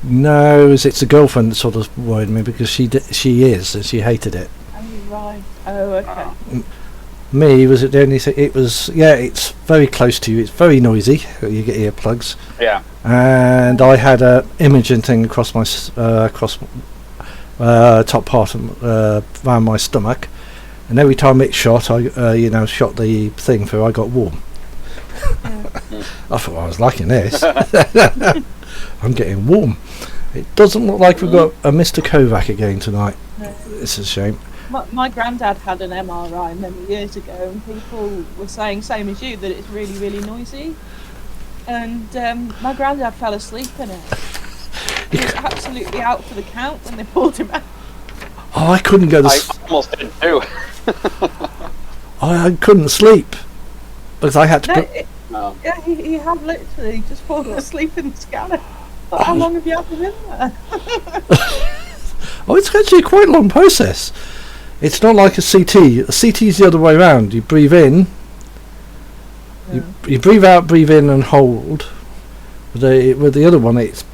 No, it's a girlfriend that sort of worried me because she is and she hated it. Oh, right. Oh, okay. Me, was it the only thing? It was, it's very close to you. It's very noisy. You get earplugs. Yeah. And I had a imaging thing across my top part of around my stomach, and every time it shot, I shot the thing through. I got warm. I thought I was liking this. I'm getting warm. It doesn't look like we've got a Mr. Kovac again tonight. No. It's a shame. My granddad had an MRI many years ago, and people were saying, same as you, that it's really, really noisy. And my granddad fell asleep in it. He was absolutely out for the count when they pulled him out. Oh, I couldn't go to I almost did too. I couldn't sleep because I had to. No. Yeah, he had literally just fallen asleep in the scanner. How long have you had him in there? Oh, it's actually quite a long process. It's not like a CT. A CT is the other way around. You breathe in, you breathe out, breathe in, and hold. With the other one, it's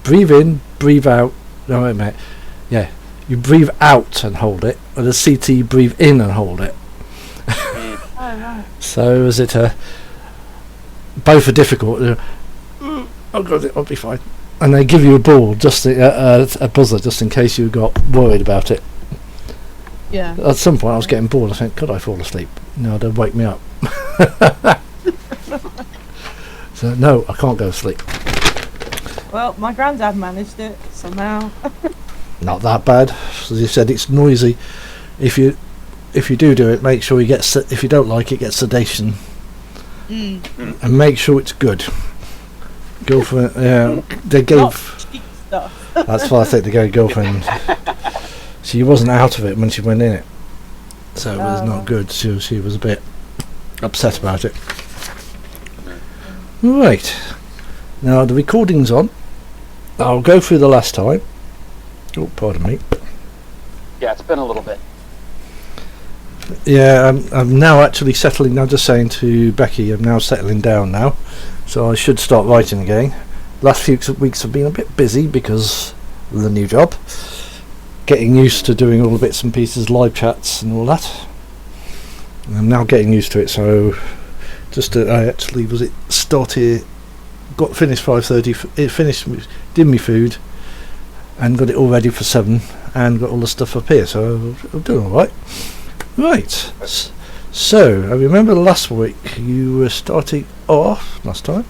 breathe in, breathe out. No, wait a minute. Yeah, you breathe out and hold it. With a CT, you breathe in and hold it. Oh, right. So is it both are difficult. Oh God, it'll be fine. And they give you a ball, just a buzzer, just in case you got worried about it. Yeah. At some point I was getting bored. I think, could I fall asleep? No, they'd wake me up. So no, I can't go to sleep. Well, my granddad managed it somehow. Not that bad. As you said, it's noisy. If you do it, make sure you get. If you don't like it, get sedation, and make sure it's good. Girlfriend, they gave. Not cheap stuff. That's why I think they gave girlfriend. She wasn't out of it when she went in it, so it was not good. She was a bit upset about it. Right, now the recording's on. I'll go through the last time. Oh, pardon me. Yeah, it's been a little bit. Yeah, I'm now actually settling. I'm just saying to Becky, I'm now settling down now, so I should start writing again. Last few weeks have been a bit busy because of the new job. Getting used to doing all the bits and pieces, live chats and all that. I'm now getting used to it, so I actually got finished 5:30. It finished, did me food, and got it all ready for 7, and got all the stuff up here. So I'm doing all right. Right. So I remember last week you were starting off. Last time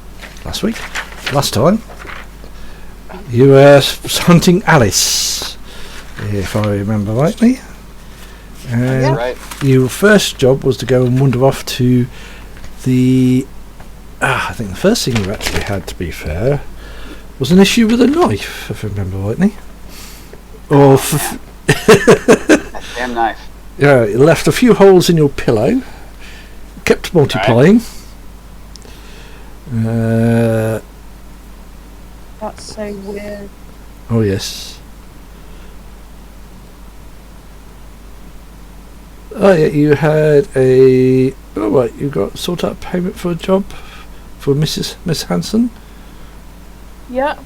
you were hunting Alice, if I remember rightly. And Right. your first job was to go and wander off to the. I think the first thing you actually had, to be fair, was an issue with a knife, if I remember rightly. Or That damn knife. yeah, it left a few holes in your pillow. Kept multiplying. That's so weird. Oh yes. Oh yeah, you had a. Oh right, you got sort out payment for a job for Miss Hanson. Yeah.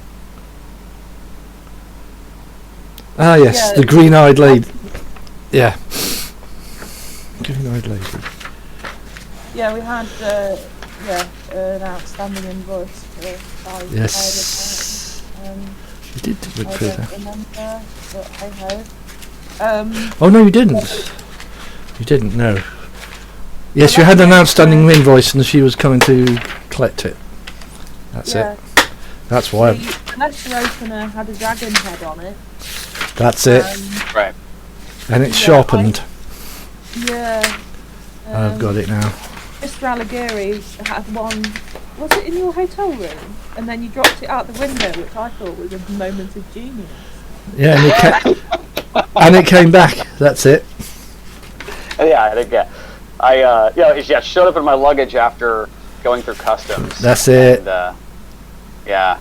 Ah yes, Yeah. the green-eyed lady. Yeah. Green-eyed lady. Yeah, we had an outstanding invoice for 5 Yes. You did look I through don't that. remember, but hey ho. Oh no, you didn't. You didn't. No. Yes, you had an outstanding invoice, and she was coming to collect it. That's it. That's why. The letter opener had a dragon head on it. That's it. Right. And it's yeah, sharpened. Yeah. I've got it now. Mr. Alighieri had one. Was it in your hotel room? And then you dropped it out the window, which I thought was a moment of genius. Yeah, and it came back. That's it. Yeah, I think it showed up in my luggage after going through customs. That's it. And, yeah.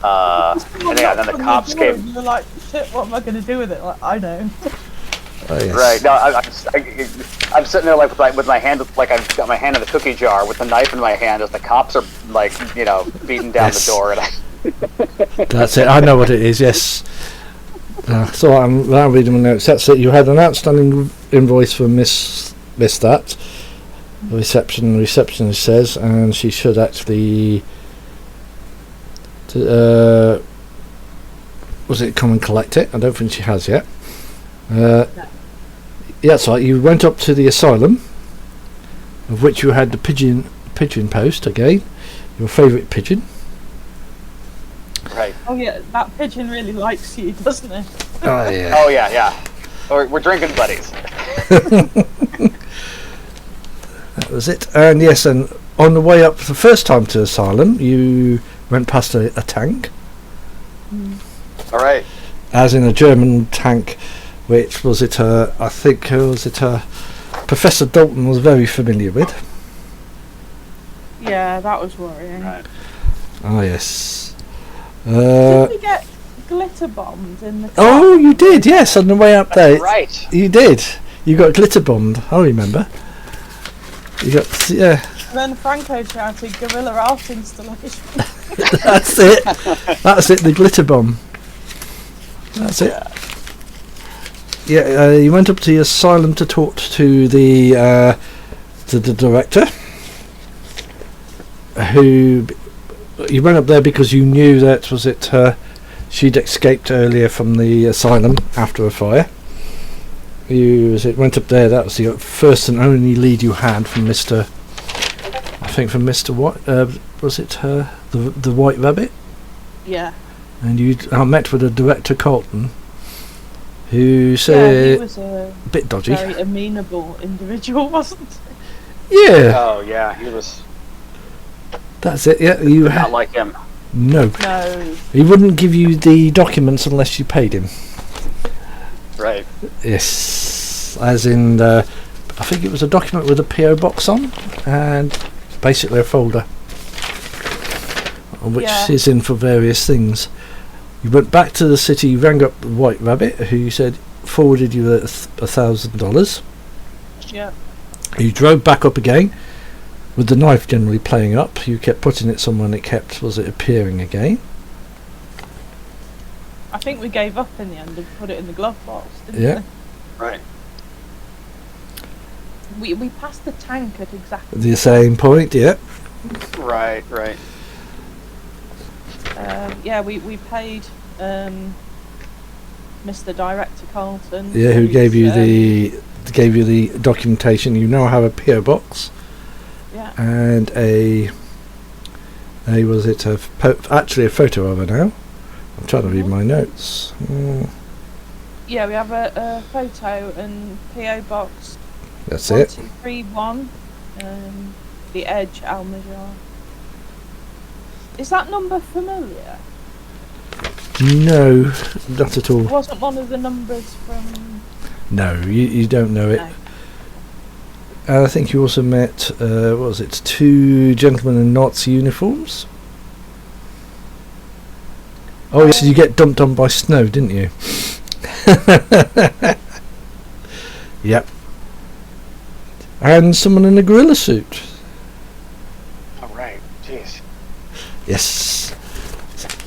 And then the cops came. You're like, shit, what am I going to do with it? Like, I know. Oh, yes. Right. No, I'm sitting there like with my hand, like I've got my hand in the cookie jar with the knife in my hand as the cops are like, beating down Yes. the door, and That's it. I know what it is. Yes. So I'm now reading my notes. That's it. You had an outstanding invoice for Miss that. The receptionist says, and she should actually. Was it come and collect it? I don't think she has yet. Yeah, that's right. You went up to the asylum, of which you had the pigeon post again, your favourite pigeon. Right. Oh yeah, that pigeon really likes you, doesn't it? Oh yeah. Oh yeah. We're drinking buddies. That was it. And yes, and on the way up the first time to asylum, you went past a tank. All right. As in a German tank, which was it? I think was it? Professor Dalton was very familiar with. Yeah, that was worrying. Right. Oh yes. Did we get glitter bombed in the car? Oh, you did. Yes, on the way up there. That's right. You did. You got glitter bombed. I remember. You got And then Franco shouted guerrilla art installation. That's it. That's it. The glitter bomb. That's it. Yeah, you went up to the asylum to talk to the director, who you went up there because you knew that was it. She'd escaped earlier from the asylum after a fire. You went up there. That was the first and only lead you had from Mr. I think from Mr. What was it? The White Rabbit. Yeah. And you met with the director Colton, who said he was a bit dodgy. very amenable individual, wasn't he? Yeah, Oh yeah, he was that's it. Yeah, you not like him. no. No. He wouldn't give you the documents unless you paid him. Right. Yes, as in I think it was a document with a PO box on, and basically a folder, which is in for various things. You went back to the city, you rang up the White Rabbit, who said forwarded you $1,000. Yeah. You drove back up again, with the knife generally playing up. You kept putting it somewhere and it kept, was it appearing again? I think we gave up in the end and put it in the glove box, didn't Yeah. Right. we passed the tank at exactly The same point, yeah. Right. yeah, we paid Mr. Director Carlton. Yeah, who gave you who's, the documentation. You now have a PO box. Yeah. And actually a photo of her now. I'm trying to read my notes. Yeah, we have a photo and PO box. That's it. 1231, the Edge, Almajar. Is that number familiar? No, not at all. It wasn't one of the numbers from. No, you don't know it. No. And I think you also met, what was it, two gentlemen in Nazi uniforms? Oh, yes, you get dumped on by snow, didn't you? Yep. And someone in a gorilla suit. All right. Jeez. Yes.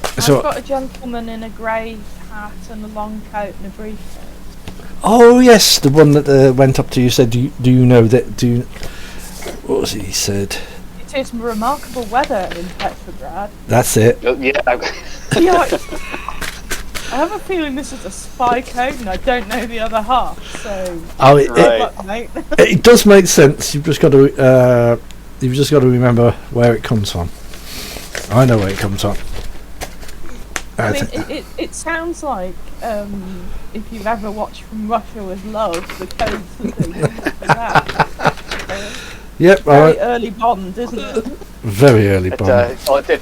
I've So, got a gentleman in a grey hat and a long coat and a briefcase. oh yes, the one that went up to you said, do you know that, what was it he said? It is remarkable weather in Petrograd. That's it. Yeah. Yeah, I have a feeling this is a spy code and I don't know the other half, so Oh, Right. good luck, mate. it does make sense. You've just got to remember where it comes from. I know where it comes from. I mean, it sounds like if you've ever watched From Russia with Love, the codes that they use for that. Yep, Very early Bond, isn't it? very early Bond. It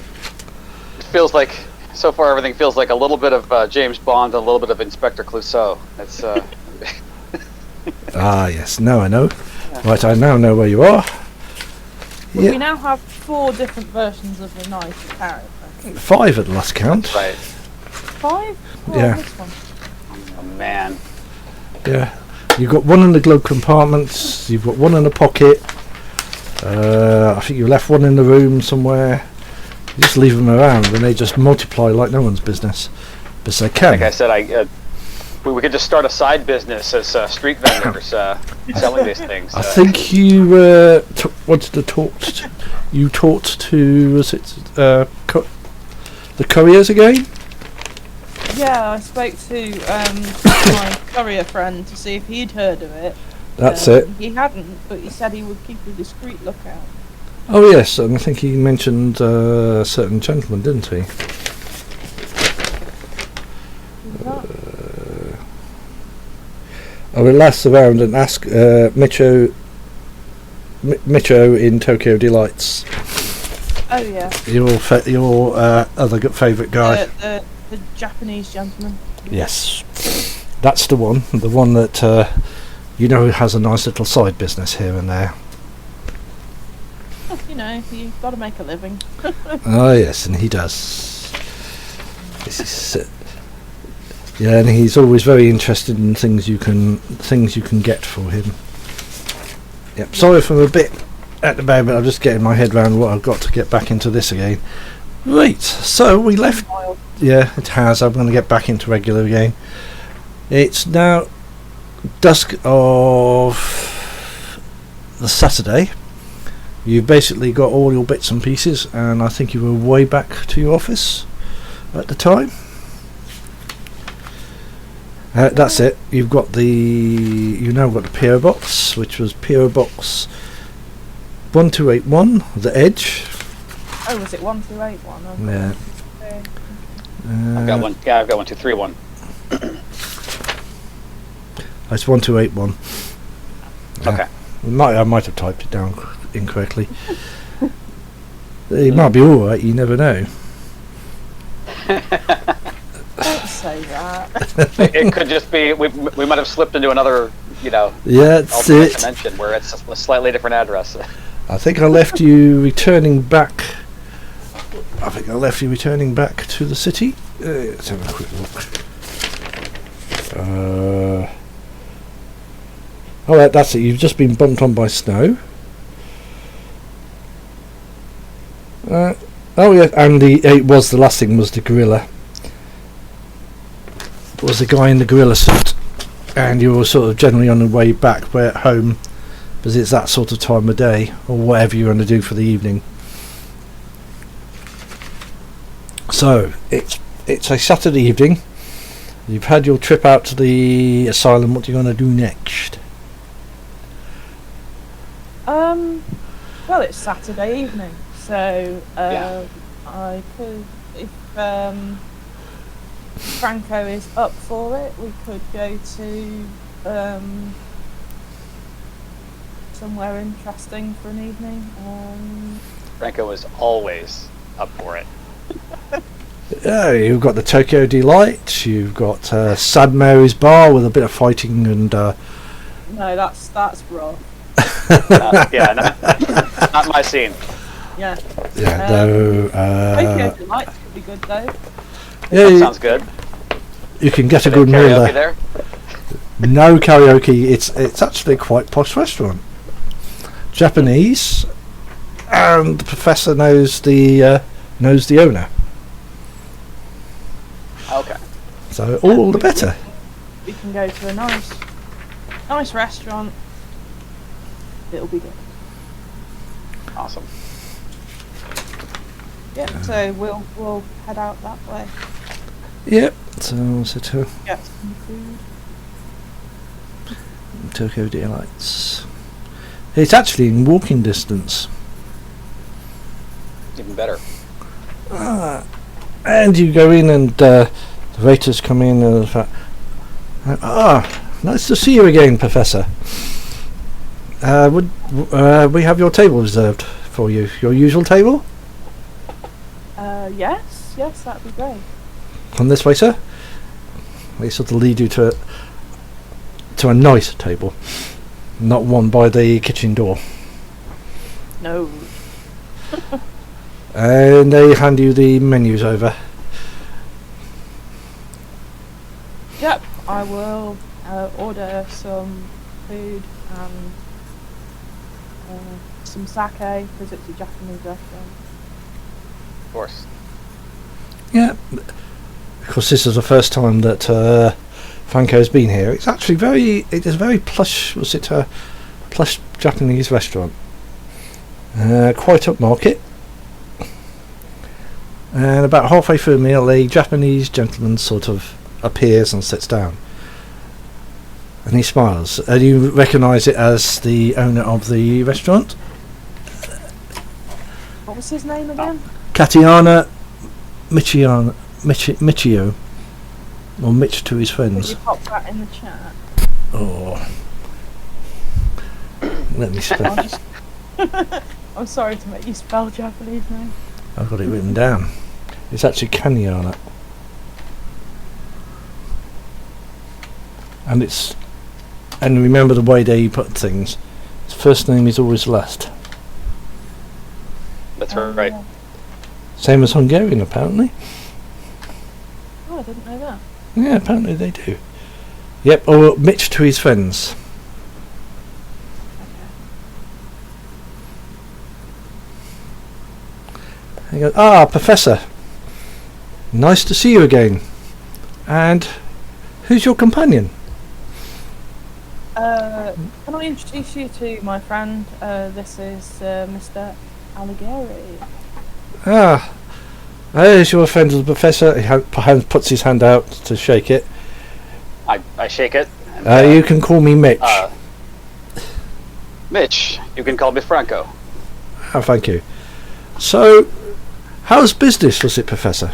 feels like so far everything feels like a little bit of James Bond, and a little bit of Inspector Clouseau. It's Ah, yes. Now I know. Right, I now know where you are. Well, Yeah. we now have 4 different versions of the knife, apparently. 5 at the last count. right. 5? Oh, Yeah. This one. Oh man. Yeah. You've got one in the glove compartment. You've got one in the pocket. I think you left one in the room somewhere. You just leave them around and they just multiply like no one's business. But they can. Like I said, we could just start a side business as street vendors selling these things. I think you wanted to talk. You talked to, was it the couriers again? Yeah, I spoke to my courier friend to see if he'd heard of it. That's it. He hadn't, but he said he would keep a discreet lookout. Oh yes, and I think he mentioned a certain gentleman, didn't he? I will ask around and ask Micho in Tokyo Delights. Oh yeah. Your other favourite guy. The Japanese gentleman. Yes, that's the one that has a nice little side business here and there. You know, you've got to make a living. Oh yes, and he does. Yeah, and he's always very interested in things you can get for him. Yep. Sorry if I'm a bit at the moment. I'm just getting my head around what I've got to get back into this again. Right. So we left. Yeah, it has. I'm going to get back into regular again. It's now dusk of the Saturday. You've basically got all your bits and pieces, and I think you were way back to your office at the time. That's it. You now got the PO box, which was PO box 1281, the Edge. Oh, was it 1281? Okay. Yeah. I've got one. Yeah, I've got 1231. It's 1281. Okay. I might have typed it down incorrectly. It might be all right. You never know. Don't say that. It could just be we might have slipped into another, Yeah, that's alternate it. dimension where it's a slightly different address. I think I left you returning back. to the city. Let's have a quick look. Alright, that's it. You've just been bumped on by snow. Oh yeah, and the last thing was the gorilla. It was the guy in the gorilla suit, and you were sort of generally on the way back, but at home, because it's that sort of time of day, or whatever you're going to do for the evening. So it's a Saturday evening. You've had your trip out to the asylum. What are you going to do next? Well, it's Saturday evening, so I could, if Franco is up for it, we could go to somewhere interesting for an evening. Franco is always up for it. Yeah, you've got the Tokyo Delight. You've got Sad Mary's Bar with a bit of fighting and. No, that's raw. Yeah, not my scene. Yeah. Yeah, no. Tokyo Delights could be good though. Yeah, Sounds good. You can get a good meal Karaoke there. there. No karaoke. It's actually a quite posh restaurant. Japanese, and the professor knows the owner. Okay. So all the better. We can go to a nice restaurant. It'll be good. Awesome. Yeah, so we'll head out that way. Yep. So to Get some food. Tokyo Delights. It's actually in walking distance. Even better. And you go in and the waiters come in and nice to see you again, Professor. Would we have your table reserved for you? Your usual table? Yes, that'd be great. Come this way, sir. They sort of lead you to a nice table, not one by the kitchen door. No. And they hand you the menus over. Yep, I will order some food and some sake because it's a Japanese restaurant. Of course. Yeah. Of course, this is the first time that Franco's been here. It's actually it is very plush. Was it a plush Japanese restaurant? Quite upmarket. And about halfway through the meal, a Japanese gentleman sort of appears and sits down. And he smiles. And you recognise it as the owner of the restaurant. What was his name again? Katiana Michio. Or Mitch to his Could friends. you pop that in the chat? Oh. Let me spell. I'm sorry to make you spell Japanese name. I've got it written down. It's actually Kaniana. And remember the way they put things. His first name is always last. That's right. Yeah. Same as Hungarian, apparently. Oh, I didn't know that. Yeah, apparently they do. Yep, or Mitch to his friends. He goes, Professor. Nice to see you again. And who's your companion? Can I introduce you to my friend? This is Mr. Alighieri. There's your friend the professor. He puts his hand out to shake it. I shake it. And, you can call me Mitch. Mitch, you can call me Franco. Oh, thank you. So, how's business, was it, Professor?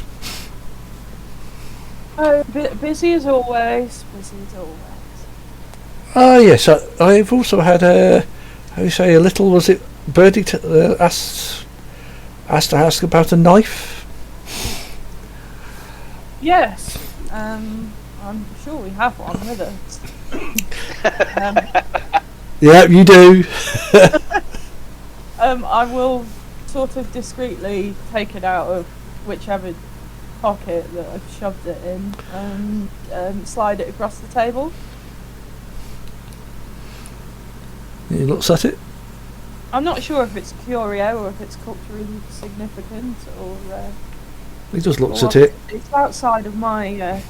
Oh, busy as always. Busy as always. Yes. I've also had a little. Was it Birdie asked to ask about a knife? Yes. I'm sure we have one with us. Yeah, you do. I will sort of discreetly take it out of whichever pocket that I've shoved it in and slide it across the table. He looks at it. I'm not sure if it's curio or if it's culturally significant or... He just looks or at it. It's outside of my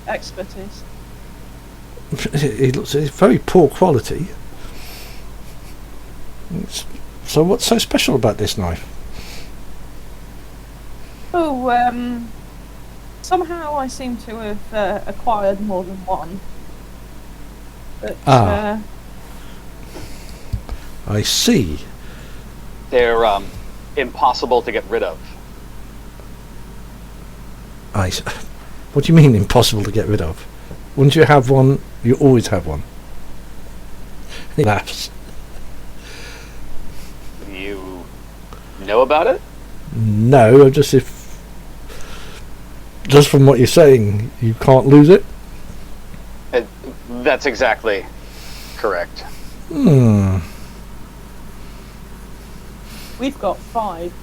expertise. He looks at it. It's very poor quality. So what's so special about this knife? Oh, somehow I seem to have acquired more than one. But, I see. They're impossible to get rid of. What do you mean impossible to get rid of? Once you have one, you always have one. He laughs. You know about it? No, just from what you're saying, you can't lose it. That's exactly correct. we've got 5.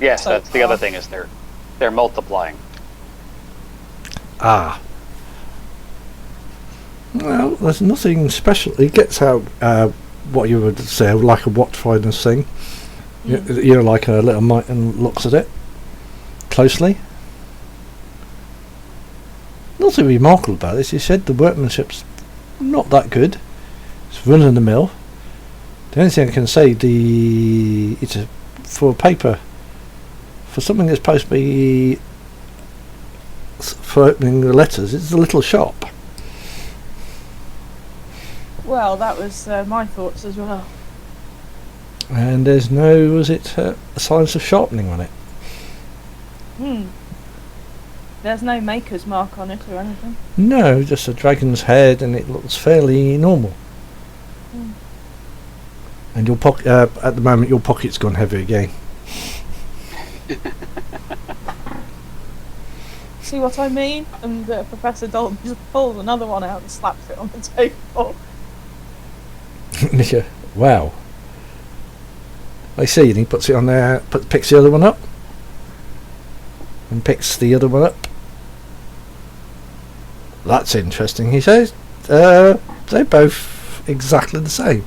Yes, So that's the far. other thing, is they're multiplying. Well, there's nothing special. It gets out what you would say like a watchfinders thing. You know, like a little mite, and looks at it closely. Nothing remarkable about this. He said the workmanship's not that good. It's run of the mill. The only thing I can say, for paper, for something that's supposed to be for opening the letters, it's a little shop. Well, that was my thoughts as well. And there's no, signs of sharpening on it? There's no maker's mark on it or anything. No, just a dragon's head, and it looks fairly normal. And your pocket, at the moment, your pocket's gone heavy again. See what I mean? And Professor Dalton just pulls another one out and slaps it on the table. Yeah. Wow. I see, and he puts it on there, picks the other one up, and picks the other one up. That's interesting, he says. They're both exactly the same.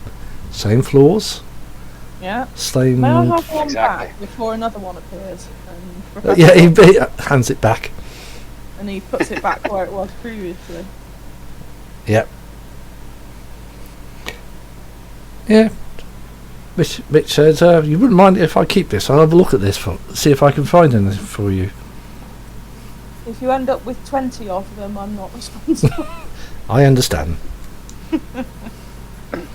Same flaws, Yeah. Slain. May I have one Exactly. back before another one appears? And Yeah, he hands it back. and he puts it back where it was previously. Yep. Yeah. Mitch says, you wouldn't mind if I keep this. I'll have a look at this, see if I can find anything for you. If you end up with 20 of them, I'm not responsible. I understand.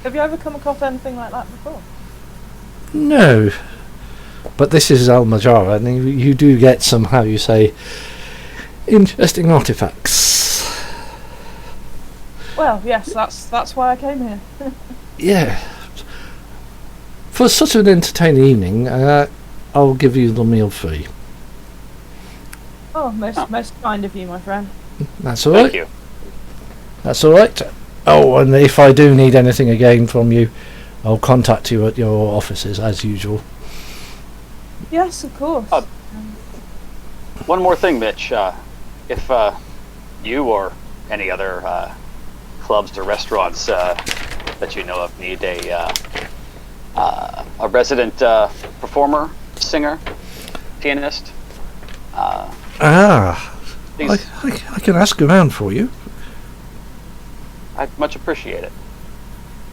Have you ever come across anything like that before? No. But this is Al Majara, and you do get some, how you say, interesting artifacts. Well, yes, that's why I came here. Yeah. For such an entertaining evening, I'll give you the meal free. Oh, most kind of you, my friend. That's all right. Thank you. That's all right. Oh, and if I do need anything again from you, I'll contact you at your offices as usual. Yes, of course. Oh. One more thing, Mitch. If you or any other clubs or restaurants that you know of need a resident performer, singer, pianist, please, I can ask around for you. I'd much appreciate it.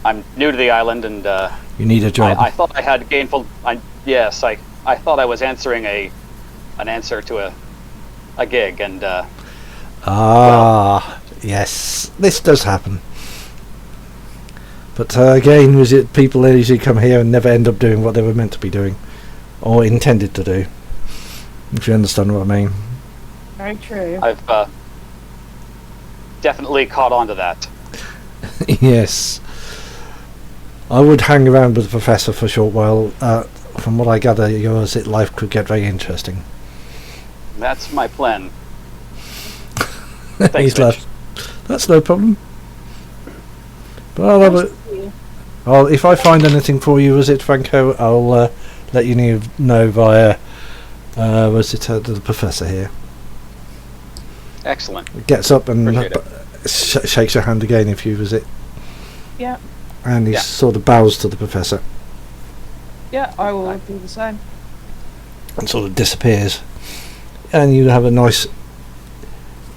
I'm new to the island, and You need a job. I thought I had gainful. Yes, I thought I was answering an answer to a gig, and yes, this does happen. But again, was it people that usually come here and never end up doing what they were meant to be doing, or intended to do? If you understand what I mean. Very true. I've definitely caught on to that. Yes. I would hang around with the professor for a short while. From what I gather, yours, life could get very interesting. That's my plan. He's Mitch. left. That's no problem. But I'll have a. If I find anything for you, was it Franco? I'll let you know via. Was it the professor here? Excellent. Gets up and Appreciate shakes your hand again if you was it, Yeah, and he Yeah. sort of bows to the professor yeah, I will do the same. and sort of disappears. And you have a nice.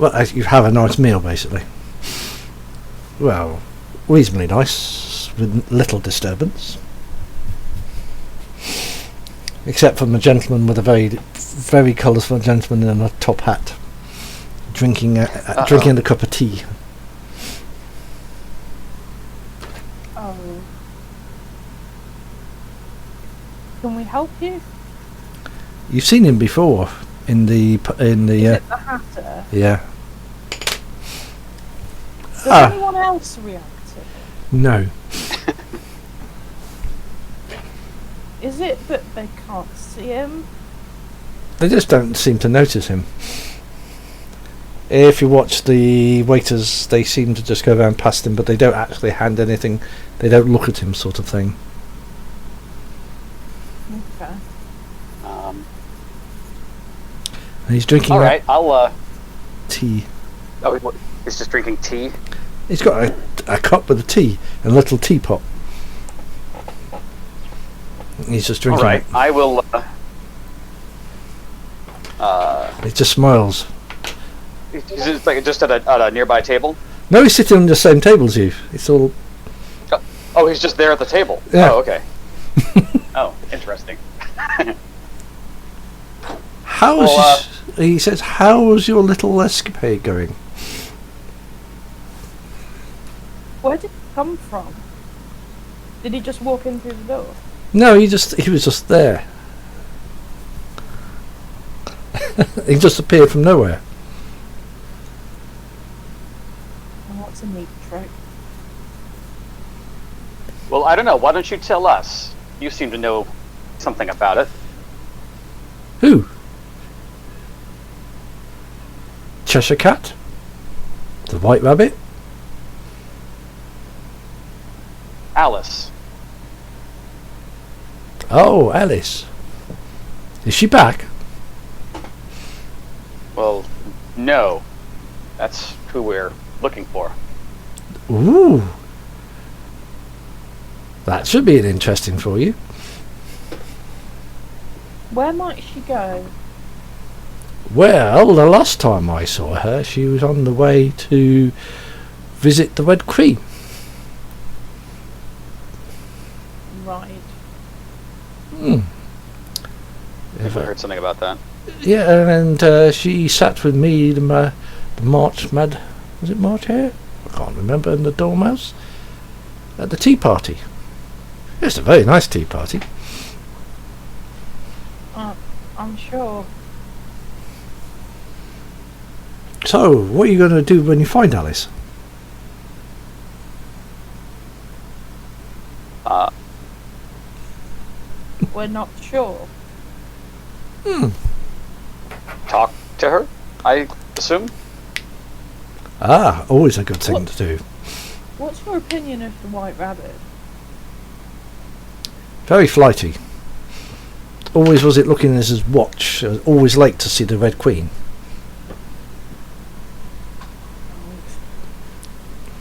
Well, you have a nice meal basically. Well, reasonably nice with little disturbance. Except from a gentleman with a very colourful gentleman in a top hat, drinking a cup of tea. Oh. Can we help you? You've seen him before in the Is it the Hatter? yeah. Does anyone else react to it? No. Is it that they can't see him? They just don't seem to notice him. If you watch the waiters, they seem to just go around past him, but they don't actually hand anything. They don't look at him, sort of thing. Okay. And he's drinking All right, I'll. tea. Oh, he's just drinking tea. He's got a cup with a tea and a little teapot. He's just All drinking. right, I will. He just smiles. Is it like just at a nearby table? No, he's sitting on the same table as you. It's all. Oh, he's just there at the table. Yeah. Oh, okay. Oh, interesting. He says, how's your little escapade going? Where did he come from? Did he just walk in through the door? No, he was just there. He just appeared from nowhere. Oh, that's a neat trick. Well, I don't know. Why don't you tell us? You seem to know something about it. Who? Cheshire Cat? The White Rabbit? Alice. Oh, Alice. Is she back? Well, no. That's who we're looking for. Ooh. That should be an interesting for you. Where might she go? Well, the last time I saw her, she was on the way to visit the Red Queen. Right. I heard something about that. Yeah, and she sat with me, the March Mad... Was it March Hare? I can't remember, and the Dormouse. At the tea party. It's a very nice tea party. I'm sure. So, what are you going to do when you find Alice? We're not sure. Talk to her, I assume? Ah, always a good thing to do. What's your opinion of the White Rabbit? Very flighty. Always was it looking at his watch. Always late to see the Red Queen.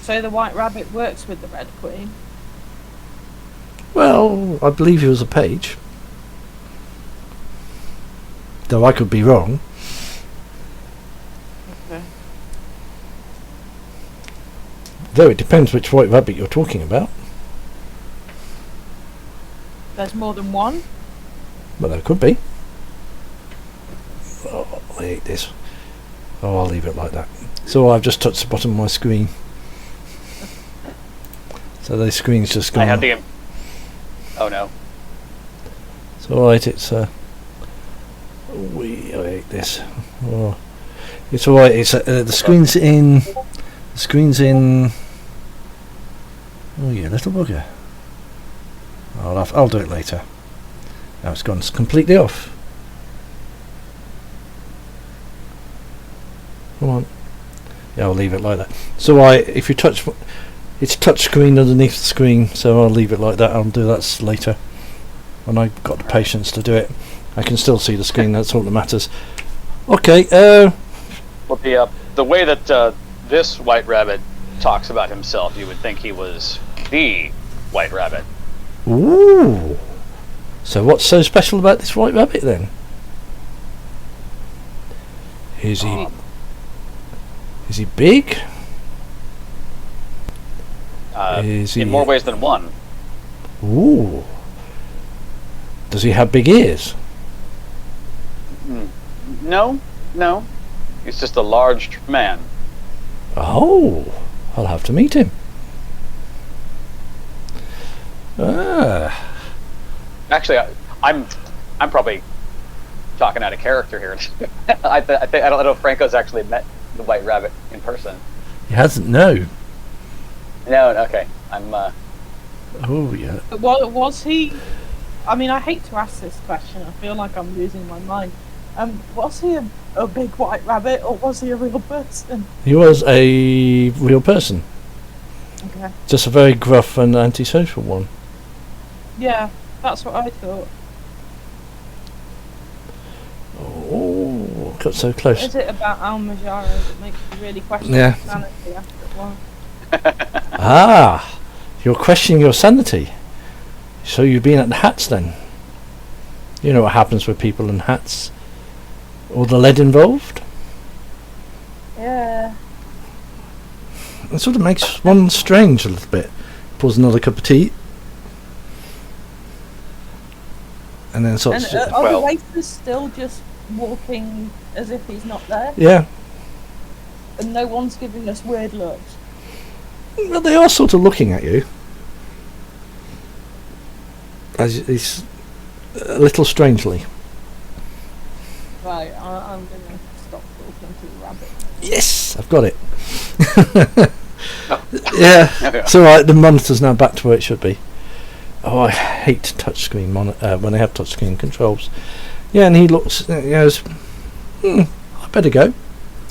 So the White Rabbit works with the Red Queen? Well, I believe he was a page. Though I could be wrong. Okay. Though it depends which White Rabbit you're talking about. There's more than one? Well, there could be. Oh, I hate this. Oh, I'll leave it like that. So I've just touched the bottom of my screen. So the screen's just gone. I have the... Oh no. It's alright, it's I hate this. Oh. It's alright, it's the screen's in... The screen's in... Oh, you little bugger. I'll do it later. Now it's gone completely off. Come on. Yeah, I'll leave it like that. So if you touch... It's touch screen underneath the screen, so I'll leave it like that. I'll do that later. When I've got the patience to do it. I can still see the screen, that's all that matters. Okay, Well, the way that this White Rabbit talks about himself, you would think he was the White Rabbit. Ooh. So what's so special about this White Rabbit then? Is he big? Is he in more ways than one. Ooh. Does he have big ears? No. He's just a large man. Oh, I'll have to meet him. Ah. Actually, I'm probably talking out of character here. I don't know if Franco's actually met the White Rabbit in person. He hasn't, no. No, okay. Oh, yeah. But was he... I mean, I hate to ask this question. I feel like I'm losing my mind. Was he a big white rabbit, or was he a real person? He was a real person. Okay. Just a very gruff and antisocial one. Yeah, that's what I thought. Oh, got so close. Is it about Al-Majara that makes you really question Yeah. sanity after a while? Ah, you're questioning your sanity. So you've been at the hats then? You know what happens with people in hats? All the lead involved? Yeah. It sort of makes one strange a little bit. Pours another cup of tea. And then sort And of... are the waiters still just walking as if he's not there? Yeah. And no one's giving us weird looks? Well, they are sort of looking at you. As it's a little strangely. Right, I'm going to stop talking to the rabbit. Yes, I've got it. Yeah, it's alright, the monitor's now back to where it should be. Oh, I hate touchscreen when they have touchscreen controls. Yeah, and he looks, he goes, I better go.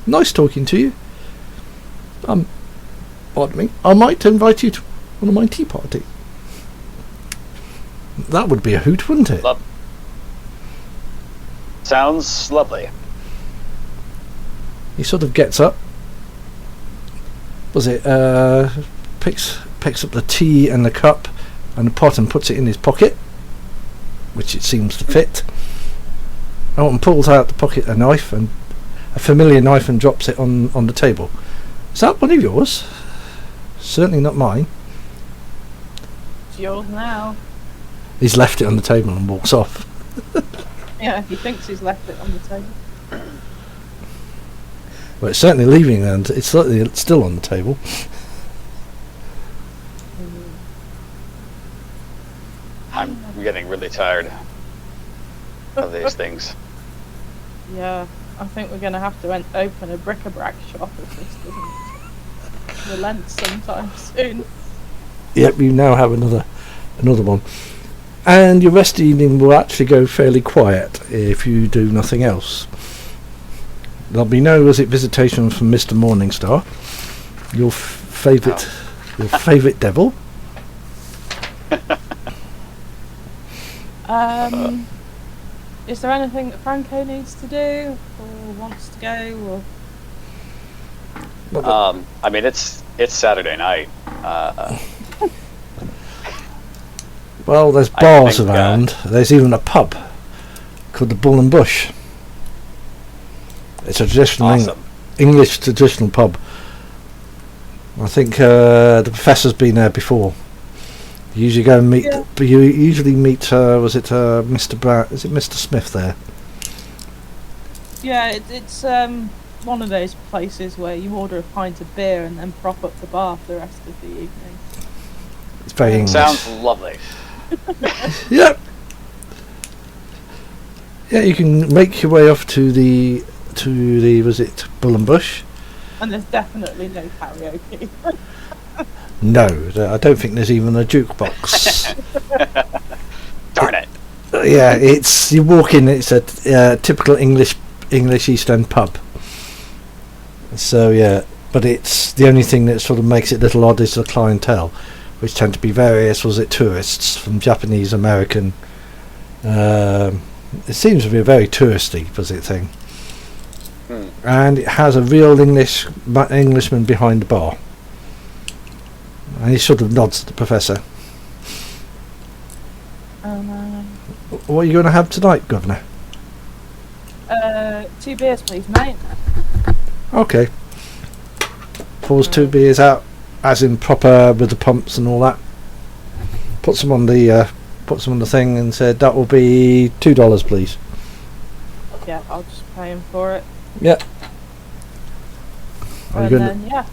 Nice talking to you. Pardon me, I might invite you to one of my tea parties. That would be a hoot, wouldn't it? Sounds lovely. He sort of gets up. Was it picks up the tea and the cup and the pot and puts it in his pocket, which it seems to fit. and pulls out the pocket a knife, and a familiar knife, and drops it on the table. Is that one of yours? Certainly not mine. It's yours now. He's left it on the table and walks off. Yeah, he thinks he's left it on the table. Well, it's certainly leaving, and it's certainly still on the table. I'm getting really tired of these things. Yeah, I think we're going to have to open a bric-a-brac shop if this doesn't relent sometime soon. Yep, you now have another one. And your rest of the evening will actually go fairly quiet if you do nothing else. There'll be no visitation from Mr. Morningstar, your favourite devil. Is there anything that Franco needs to do or wants to go? Or I mean, it's Saturday night. Well, there's bars around. There's even a pub called the Bull and Bush. It's a traditional Awesome. English traditional pub. I think the professor's been there before. You usually go and meet. Yeah. You usually meet. Was it Mr. Brown? Is it Mr. Smith there? yeah, it's one of those places where you order a pint of beer and then prop up the bar for the rest of the evening. It's very English. Sounds lovely. Yep. Yeah, you can make your way off to the was it Bull and Bush? And there's definitely no karaoke. No, I don't think there's even a jukebox. Darn it. Yeah, it's you walk in. It's a typical English East End pub. So yeah, but it's the only thing that sort of makes it a little odd is the clientele, which tend to be various. Was it tourists from Japanese, American? It seems to be a very touristy visit thing, and it has a real Englishman behind the bar, and he sort of nods to the professor. What are you going to have tonight, Governor? 2 beers, please, mate. Okay. Pulls 2 beers out, as in proper with the pumps and all that. Puts them on the thing and said that will be $2, please. Yeah, I'll just pay him for it. Yep. Are you And then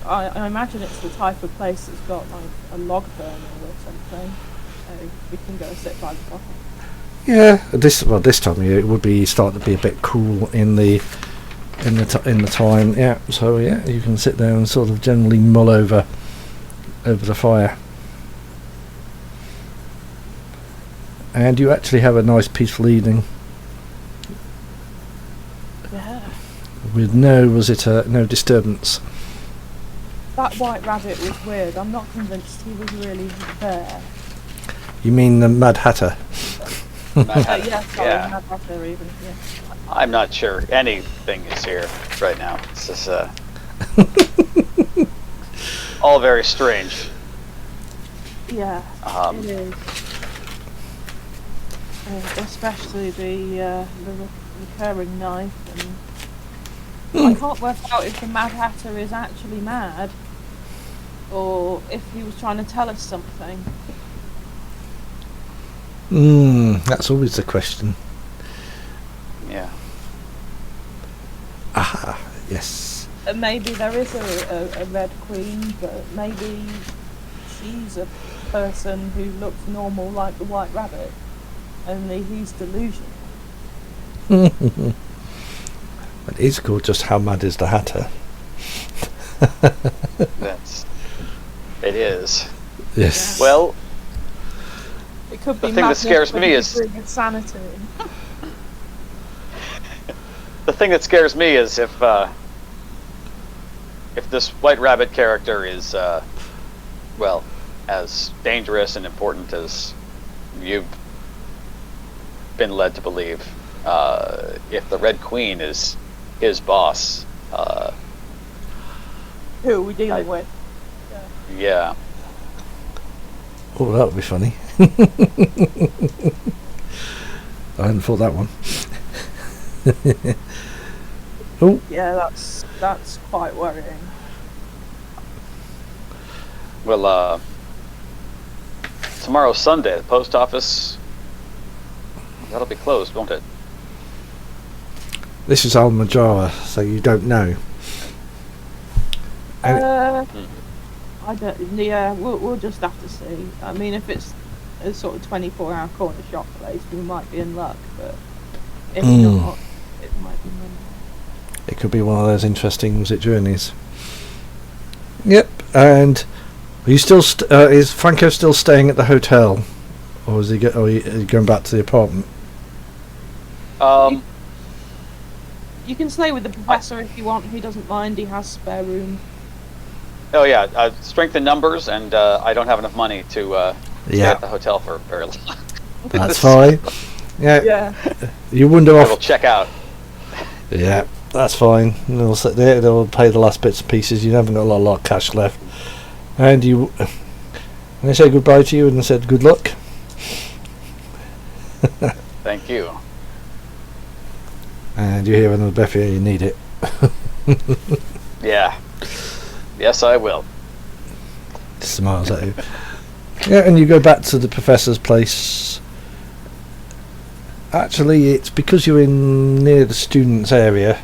I imagine it's the type of place that's got like a log burner or something. So we can go sit by the fire. Yeah, this time of year it would be starting to be a bit cool in the time. Yeah, so yeah, you can sit there and sort of generally mull over the fire, and you actually have a nice peaceful evening with no disturbance. That white rabbit was weird. I'm not convinced he was really there. You mean the Mad Hatter? Yeah, sorry, Yeah. Mad Hatter even. Yeah. I'm not sure anything is here right now. This is all very strange. Yeah, it is. Especially the recurring knife, and I can't work out if the Mad Hatter is actually mad, or if he was trying to tell us something. That's always the question. Yeah. Aha, yes. Maybe there is a Red Queen, but maybe she's a person who looks normal like the White Rabbit, only he's delusional. It is called just How Mad is the Hatter? It is. Yes. Well, It could The be thing that madness scares with me a is- degree of sanity. the thing that scares me is if this White Rabbit character is, well, as dangerous and important as you've been led to believe, if the Red Queen is his boss, Who are we dealing with? yeah. Oh, that would be funny. I hadn't thought that one. Oh, Yeah, that's quite worrying. Well, tomorrow's Sunday. The post office, that'll be closed, won't it? this is Al Majara, so you don't know. And I don't. Yeah, we'll just have to see. I mean, if it's a sort of 24-hour corner shop place, we might be in luck. But if not, it might be Monday. it could be one of those interesting visit journeys. Yep. And are you still? Is Franco still staying at the hotel, or is he? Are you going back to the apartment? You can stay with the professor if you want. He doesn't mind. He has spare room. Oh yeah, strength in numbers, and I don't have enough money to stay at the hotel for very long. That's fine. Yeah. Yeah. You wander I off. will check out. Yeah, that's fine. They'll sit there. They'll pay the last bits and pieces. You haven't got a lot of cash left, and you. And they say goodbye to you and they said good luck. Thank you. And you hear another Beffy, you need it. Yeah. Yes, I will. Smiles at you. Yeah, and you go back to the professor's place. Actually, it's because you're in near the students' area.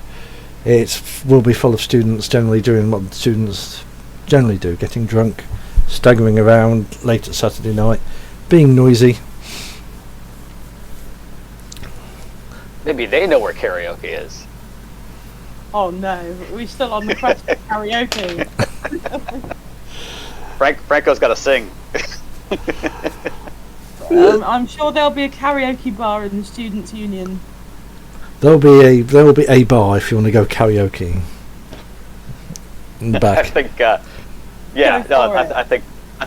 It will be full of students generally doing what the students generally do, getting drunk, staggering around late at Saturday night, being noisy. Maybe they know where karaoke is. Oh no, we're still on the quest for karaoke. Franco's got to sing. I'm sure there'll be a karaoke bar in the students' union. There will be a bar if you want to go karaoke. In the I back. think, I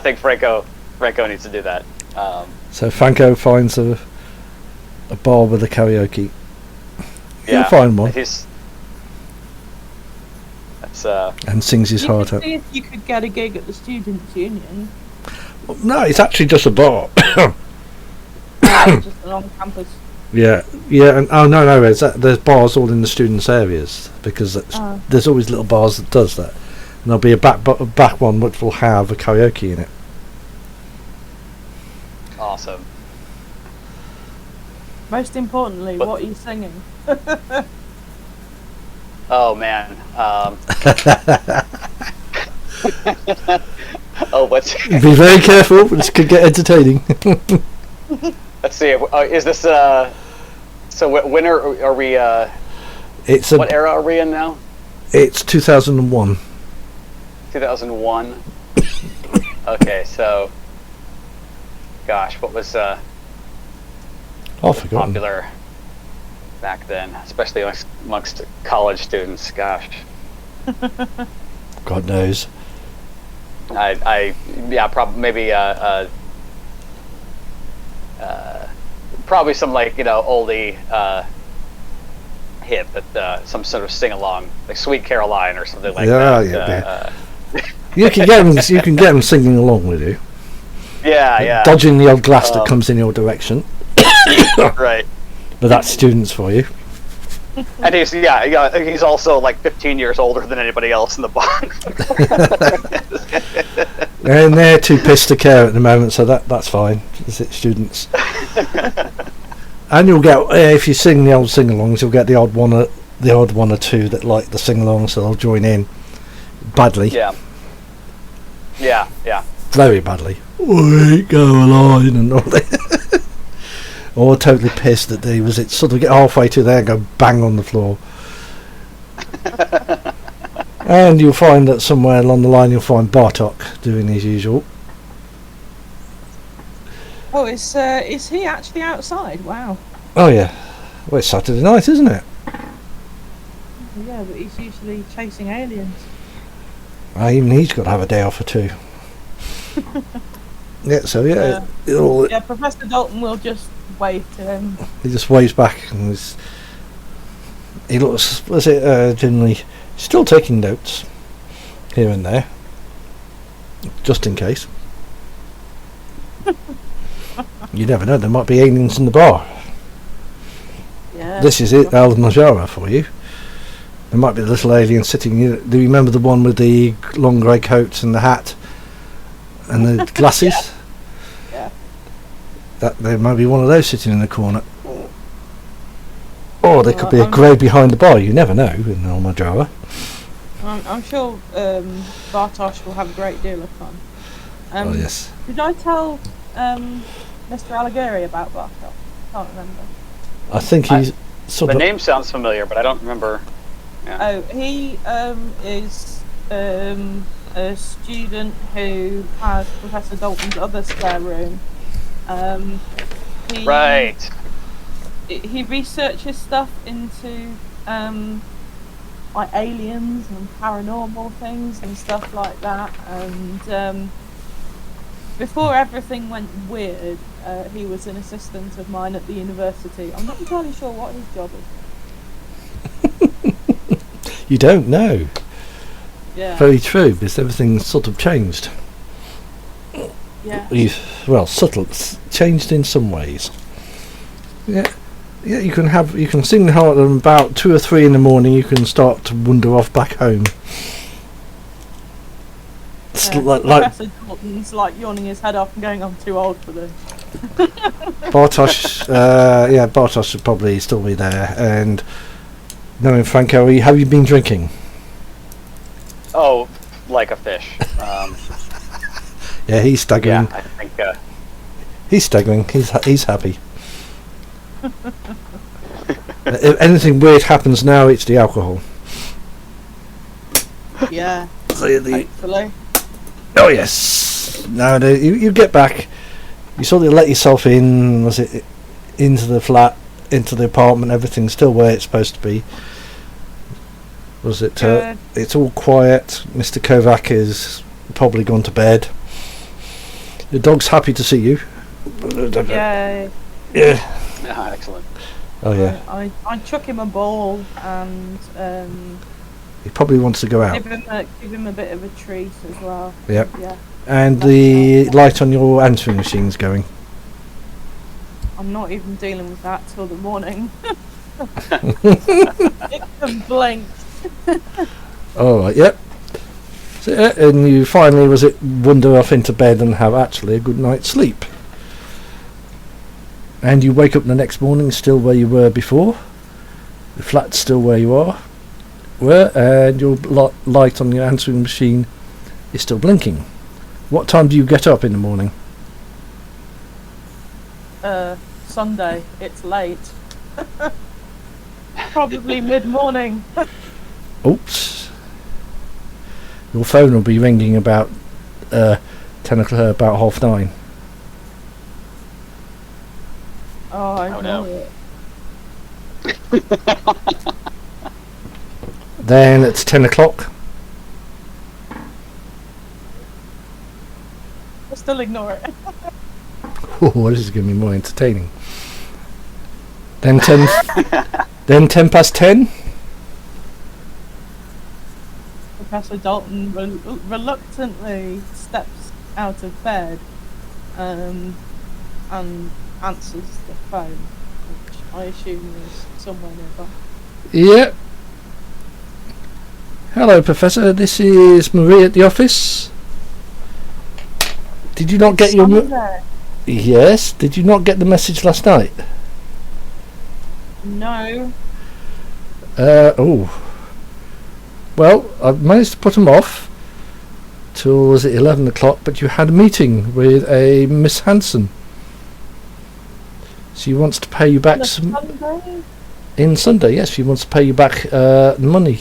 think Franco needs to do that. So Franco finds a bar with a karaoke. Yeah, He'll find one. And sings his heart You out. could see if you could get a gig at the students' union. No, it's actually just a bar. Just an on-campus. Yeah, and no, there's bars all in the students' areas because there's always little bars that does that, and there'll be a back one which will have a karaoke in it. Awesome. Most importantly, what are you singing? Oh man. What's? Be very careful. This could get entertaining. Let's see. Is this So when are we? What era are we in now? It's 2001. 2001. Okay, so. Gosh, what was Forgotten. popular back then, especially amongst college students? Gosh. God knows. Maybe probably some oldie hit, but some sort of sing along, like Sweet Caroline or something like that. You can get them singing along with you. Yeah. Dodging the odd glass that comes in your direction. Right. But that's students for you. And he's also like 15 years older than anybody else in the bar. And they're too pissed to care at the moment, so that's fine. It's students. And you'll get, if you sing the old sing-alongs, you'll get the odd one or two that like the sing-along, so they'll join in badly. Yeah. Very badly. We go along and all that. Or totally pissed that they was it sort of get halfway to there and go bang on the floor. And you'll find that somewhere along the line you'll find Bartok doing his usual. Oh, is he actually outside? Wow. Oh yeah. Well, it's Saturday night, isn't it? Yeah, but he's usually chasing aliens. Even he's got to have a day off or two. Yeah, so Professor Dalton will just wave to him. He just waves back and he looks, generally still taking notes here and there, just in case. You never know, there might be aliens in the bar. Yeah. This is it, Al Majara for you. There might be a little alien sitting. Do you remember the one with the long grey coat and the hat and the glasses? Yeah. That there might be one of those sitting in the corner. Or there could be a I'm- grey behind the bar. You never know in Al Majara. I'm sure Bartosz will have a great deal of fun. Oh yes. Did I tell Mr. Alighieri about Bartosz? Can't remember. I think he's sort The of. name sounds familiar, but I don't remember. Yeah. Oh, he is a student who has Professor Dalton's other spare room. He, Right. He researches stuff into like aliens and paranormal things and stuff like that. And before everything went weird, he was an assistant of mine at the university. I'm not entirely sure what his job is. You don't know. Yeah. Very true, because everything's sort of changed. Yeah. Well, subtle, changed in some ways. Yeah, yeah. You can sing hard, and about 2 or 3 in the morning, you can start to wander off back home. It's like Professor Dalton's like yawning his head off and going, "I'm too old for this." Bartosz. Bartosz should probably still be there. And knowing Franco, have you been drinking? Oh, like a fish. Yeah, he's staggering. Yeah, I think. He's staggering. He's happy. If anything weird happens now, it's the alcohol. Yeah. So Hopefully. oh yes. Now you get back. You sort of let yourself in. Was it into the flat, into the apartment? Everything's still where it's supposed to be. Was it? Good. It's all quiet. Mr. Kovac is probably gone to bed. The dog's happy to see you. Yeah. Yeah. Yeah, excellent. Oh yeah. I chuck him a ball and He probably wants to go out. give him a bit of a treat as well. Yep. Yeah. And the light on your answering machine's going. I'm not even dealing with that till the morning. It can blink. All right. Yep. So, and you finally wander off into bed and have actually a good night's sleep. And you wake up the next morning still where you were before. The flat's still where you were, and your light on your answering machine is still blinking. What time do you get up in the morning? Sunday. It's late. Probably mid-morning. Oops. Your phone will be ringing about 10 o'clock, about 9:30. Oh, I Oh, know no. it. Then it's 10 o'clock. I'll still ignore it. Oh, this is going to be more entertaining. Then 10. Then 10 past 10. Professor Dalton reluctantly steps out of bed and answers the phone, which I assume is somewhere nearby. Yep. Hello, Professor. This is Marie at the office. Did you not get your? Sunday. Yes. Did you not get the message last night? No. Oh. Well, I've managed to put them off till, was it 11 o'clock, but you had a meeting with a Miss Hanson. She wants to pay you back some... Sunday? In Sunday, yes, she wants to pay you back the money.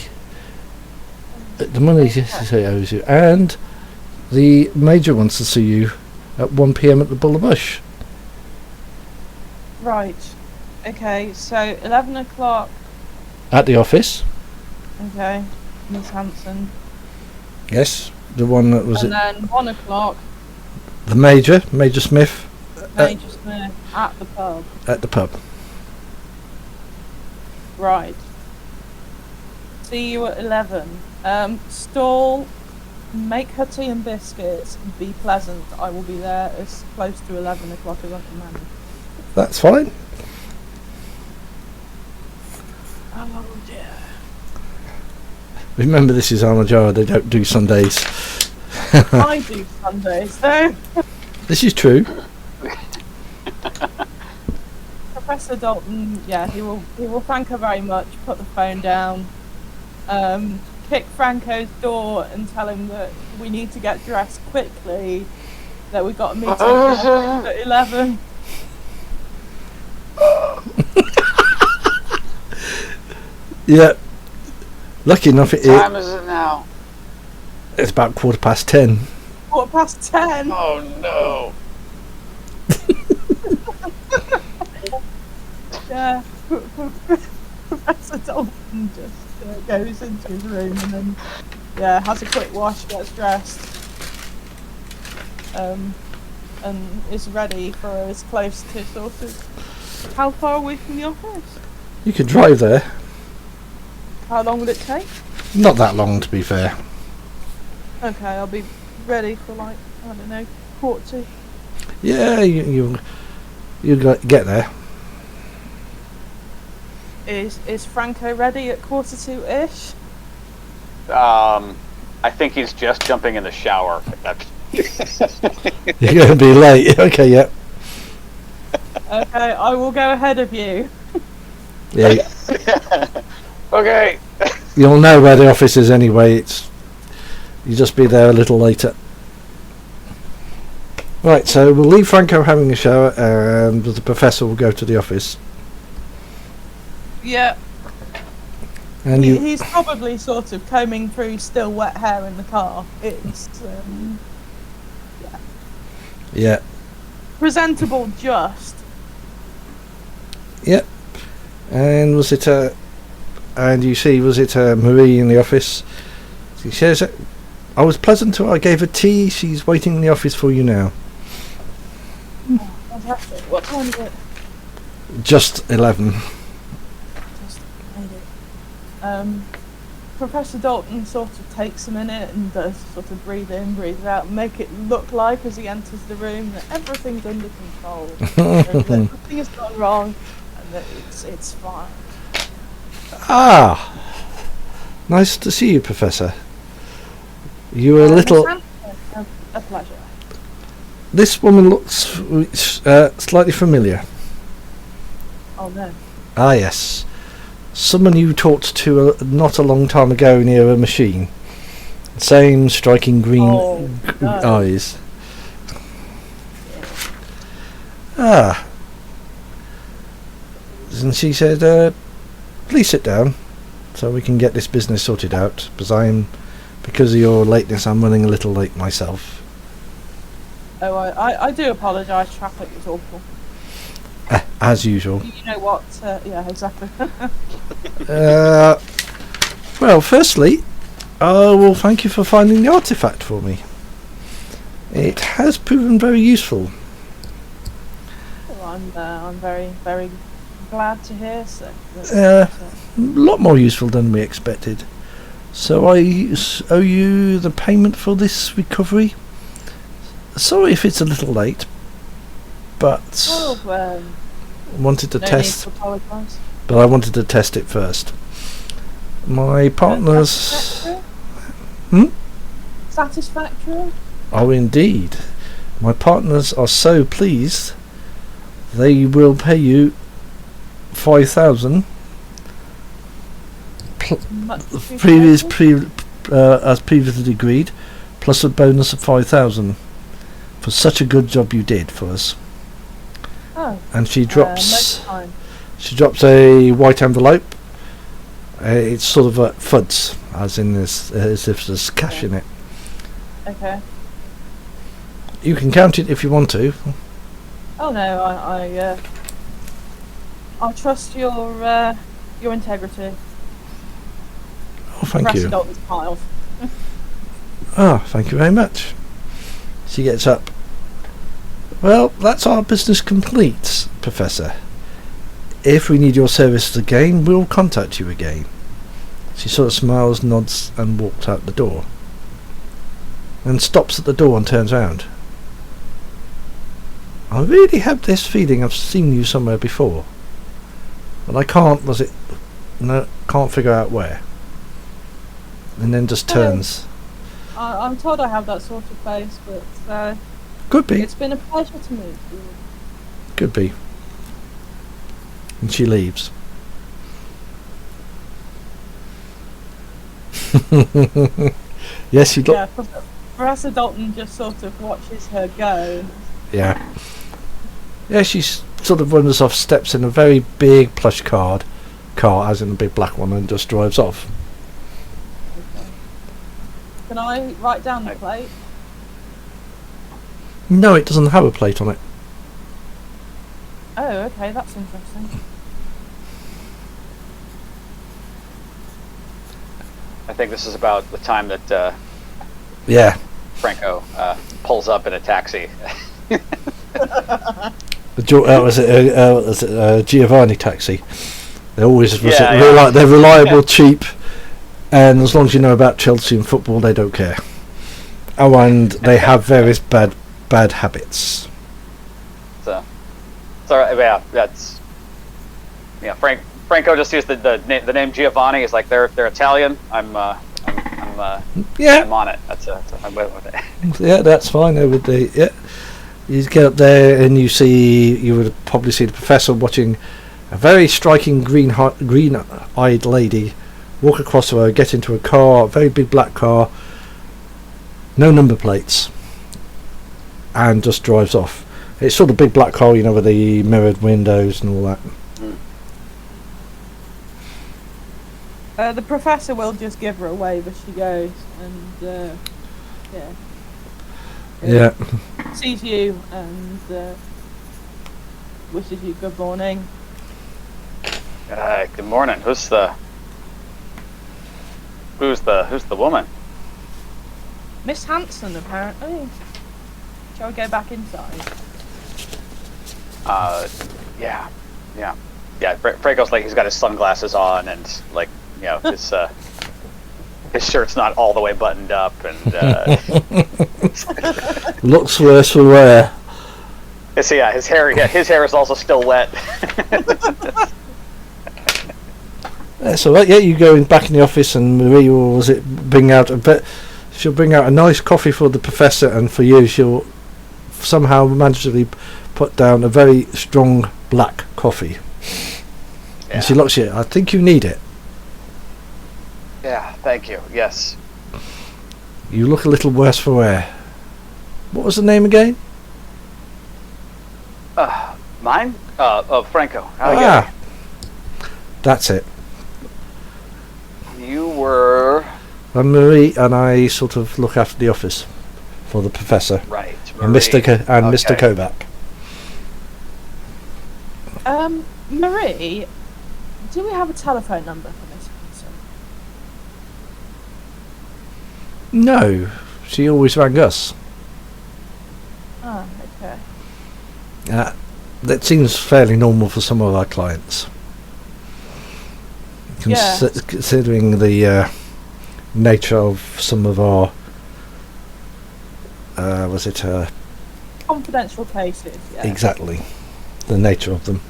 The money she owes you. And the Major wants to see you at 1 p.m. at the Bull Bush. Right. Okay, so 11 o'clock. At the office. Okay. Miss Hanson. Yes, the one that was And it. then 1 o'clock, The Major Smith, Major Smith at the pub. at the pub. Right. See you at 11. Stall, make her tea and biscuits, be pleasant. I will be there as close to 11 o'clock as I can manage. That's fine. Oh dear. Remember, this is Armajara, they don't do Sundays. I do Sundays though. This is true. Professor Dalton, yeah, he will thank her very much, put the phone down, kick Franco's door and tell him that we need to get dressed quickly, that we've got a meeting at 11. Yeah. Lucky enough What time is it now? It's about 10:15. 10:15. Oh no. Yeah, Professor Dalton just goes into his room and then, has a quick wash, gets dressed, and is ready for as close to sort of. How far away from the office? You could drive there. How long will it take? Not that long, to be fair. Okay, I'll be ready for like, I don't know, 40. Yeah, you get there. Is Franco ready at 2:45-ish? I think he's just jumping in the shower. You're going to be late. Okay, yeah. Okay, I will go ahead of you. Yeah. Okay. You'll know where the office is anyway. You just be there a little later. Right, so we'll leave Franco having a shower, and the professor will go to the office. Yeah. And He's probably sort of combing through still wet hair in the car. It's yeah. presentable, just. Yep. And was it and you see, was it Marie in the office? She says, I was pleasant to her. I gave her tea. She's waiting in the office for you now. Oh, fantastic. What time is it? Just 11. Just made it. Professor Dalton sort of takes a minute and does sort of breathe in, breathe out, make it look like as he enters the room that everything's under control, that nothing has gone wrong, and that it's fine. Ah, nice to see you, Professor. You were a little. A pleasure. This woman looks slightly familiar. Oh no. Ah, yes. Someone you talked to not a long time ago near a machine. Same striking green no. eyes. Ah. And she said, please sit down so we can get this business sorted out, because of your lateness I'm running a little late myself. Oh, I do apologise, traffic was awful. As usual. You know what, yeah, exactly. Well, firstly, well, thank you for finding the artifact for me. It has proven very useful. Well, I'm very, very glad to hear so. A lot more useful than we expected. So I owe you the payment for this recovery. Sorry if it's a little late, but wanted to test. But I wanted to test it first. My partners. Satisfactory? Oh, indeed. My partners are so pleased. They will pay you 5,000. As previously agreed, plus a bonus of 5,000 for such a good job you did for us. Oh. And she drops a white envelope. It's sort of FUDs, as in this, as if there's cash in it. Okay. You can count it if you want to. Oh no, I trust your integrity. Oh, thank you. Smiles. Ah, thank you very much. She gets up. Well, that's our business complete, Professor. If we need your services again, we'll contact you again. She sort of smiles, nods, and walks out the door. And stops at the door and turns round. I really have this feeling I've seen you somewhere before. But I can't, No, can't figure out where. And then just turns. I'm told I have that sort of face, but Could be. it's been a pleasure to meet you. Could be. And she leaves. Yes, you got. Yeah, Professor Dalton just sort of watches her go. Yeah. Yeah, she sort of runs off, steps in a very big plush car, as in a big black one, and just drives off. Okay. Can I write down the plate? No, it doesn't have a plate on it. Oh, okay, that's interesting. I think this is about the time that Yeah. Franco pulls up in a taxi. Was it a Giovanni taxi? They're always Yeah. they're reliable, Yeah. cheap, and as long as you know about Chelsea and football, they don't care. Oh, and they have various bad habits. So, yeah, that's Franco just used the name Giovanni. Is like they're Italian. I'm Yeah, I'm on it. I'm with it. yeah, that's fine. Yeah, you get up there and you would probably see the professor watching a very striking green-eyed lady walk across the road, get into a car, a very big black car, no number plates, and just drives off. It's sort of big black car, with the mirrored windows and all that. The professor will just give her a wave as she goes, and Yeah. sees you and wishes you good morning. Good morning. Who's the woman? Miss Hanson, apparently. Shall we go back inside? Yeah. Franco's like he's got his sunglasses on and like his shirt's not all the way buttoned up and Looks worse for wear. his hair is also still wet. That's all right. Yeah, you go back in the office, and Marie will bring out she'll bring out a nice coffee for the professor, and for you, she'll somehow magically put down a very strong black coffee. Yeah. And she looks at you. I think you need it. Yeah, thank you. Yes. You look a little worse for wear. What was the name again? Mine? Of Franco. Yeah. That's it. You were And Marie and I sort of look after the office for the professor right. and Mr. Mr. Kovac. Marie, do we have a telephone number for Miss Hanson? No, she always rang us. Ah, okay. That seems fairly normal for some of our clients. Considering the nature of some of our Confidential cases, yeah. exactly the nature of them.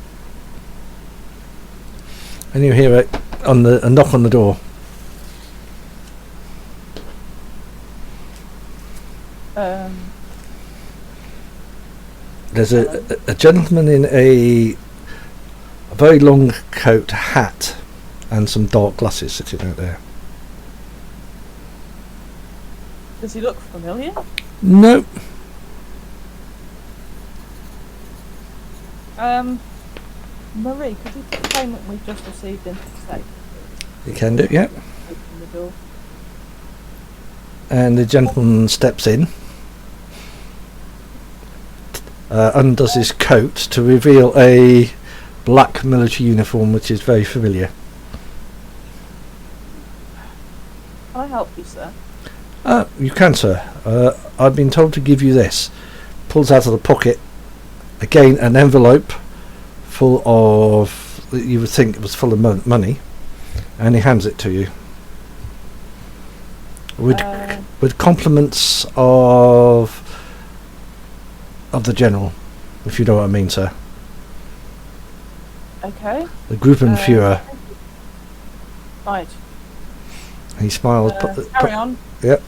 And you hear a knock on the door. There's a gentleman in a very long coat, hat, and some dark glasses sitting out there. Does he look familiar? No. Marie, could you put the payment we've just received into the safe? You can do, yeah. Open the door. And the gentleman steps in, undoes his coat to reveal a black military uniform, which is very familiar. Can I help you, sir? You can, sir. I've been told to give you this. Pulls out of the pocket again an envelope full of, you would think it was full of money, and he hands it to you with compliments of the general, if you know what I mean, sir. Okay. The Gruppenführer. Right. He smiles. Carry on. Yep.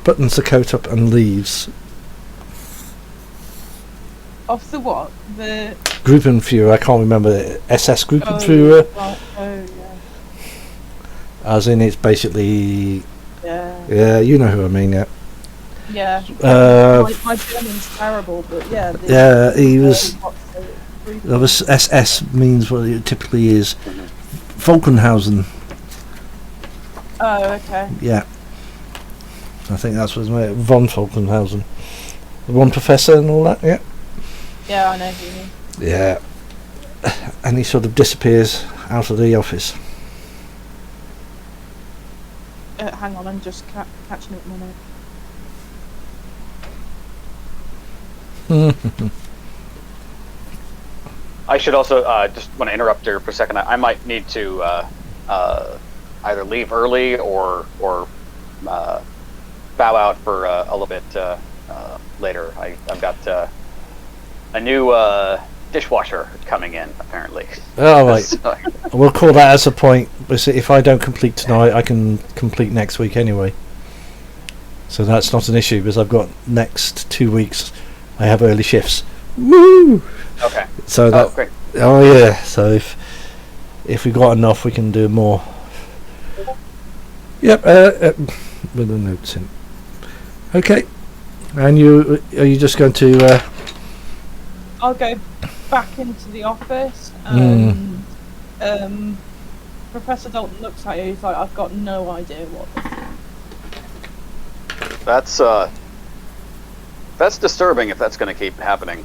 Buttons the coat up and leaves. Off the what? The Gruppenführer. I can't remember the SS Gruppenführer. Right. Oh yeah. As in, it's basically. Yeah. Yeah, you know who I mean. Yeah. Yeah. Uh, my German's terrible, but yeah. Yeah, he was. Group. There was SS means what it typically is. Falkenhausen. Oh, okay. Yeah. I think that's what his name. Von Falkenhausen. The one professor and all that. Yeah. Yeah, I know who you mean. Yeah. And he sort of disappears out of the office. Hang on, I'm just catching up my note. I should also just want to interrupt here for a second. I might need to either leave early or bow out for a little bit later. I've got a new dishwasher coming in, apparently. Oh, right. So, We'll call that as a point. But see, if I don't complete tonight, I can complete next week anyway. So that's not an issue because I've got next 2 weeks. I have early shifts. Woo! okay. So that. Oh, great. Oh yeah. So if we got enough, we can do more. Yep. With the notes in. Okay. And are you just going to? I'll go back into the office and Professor Dalton looks at you. He's like, "I've got no idea what." That's disturbing if that's going to keep happening.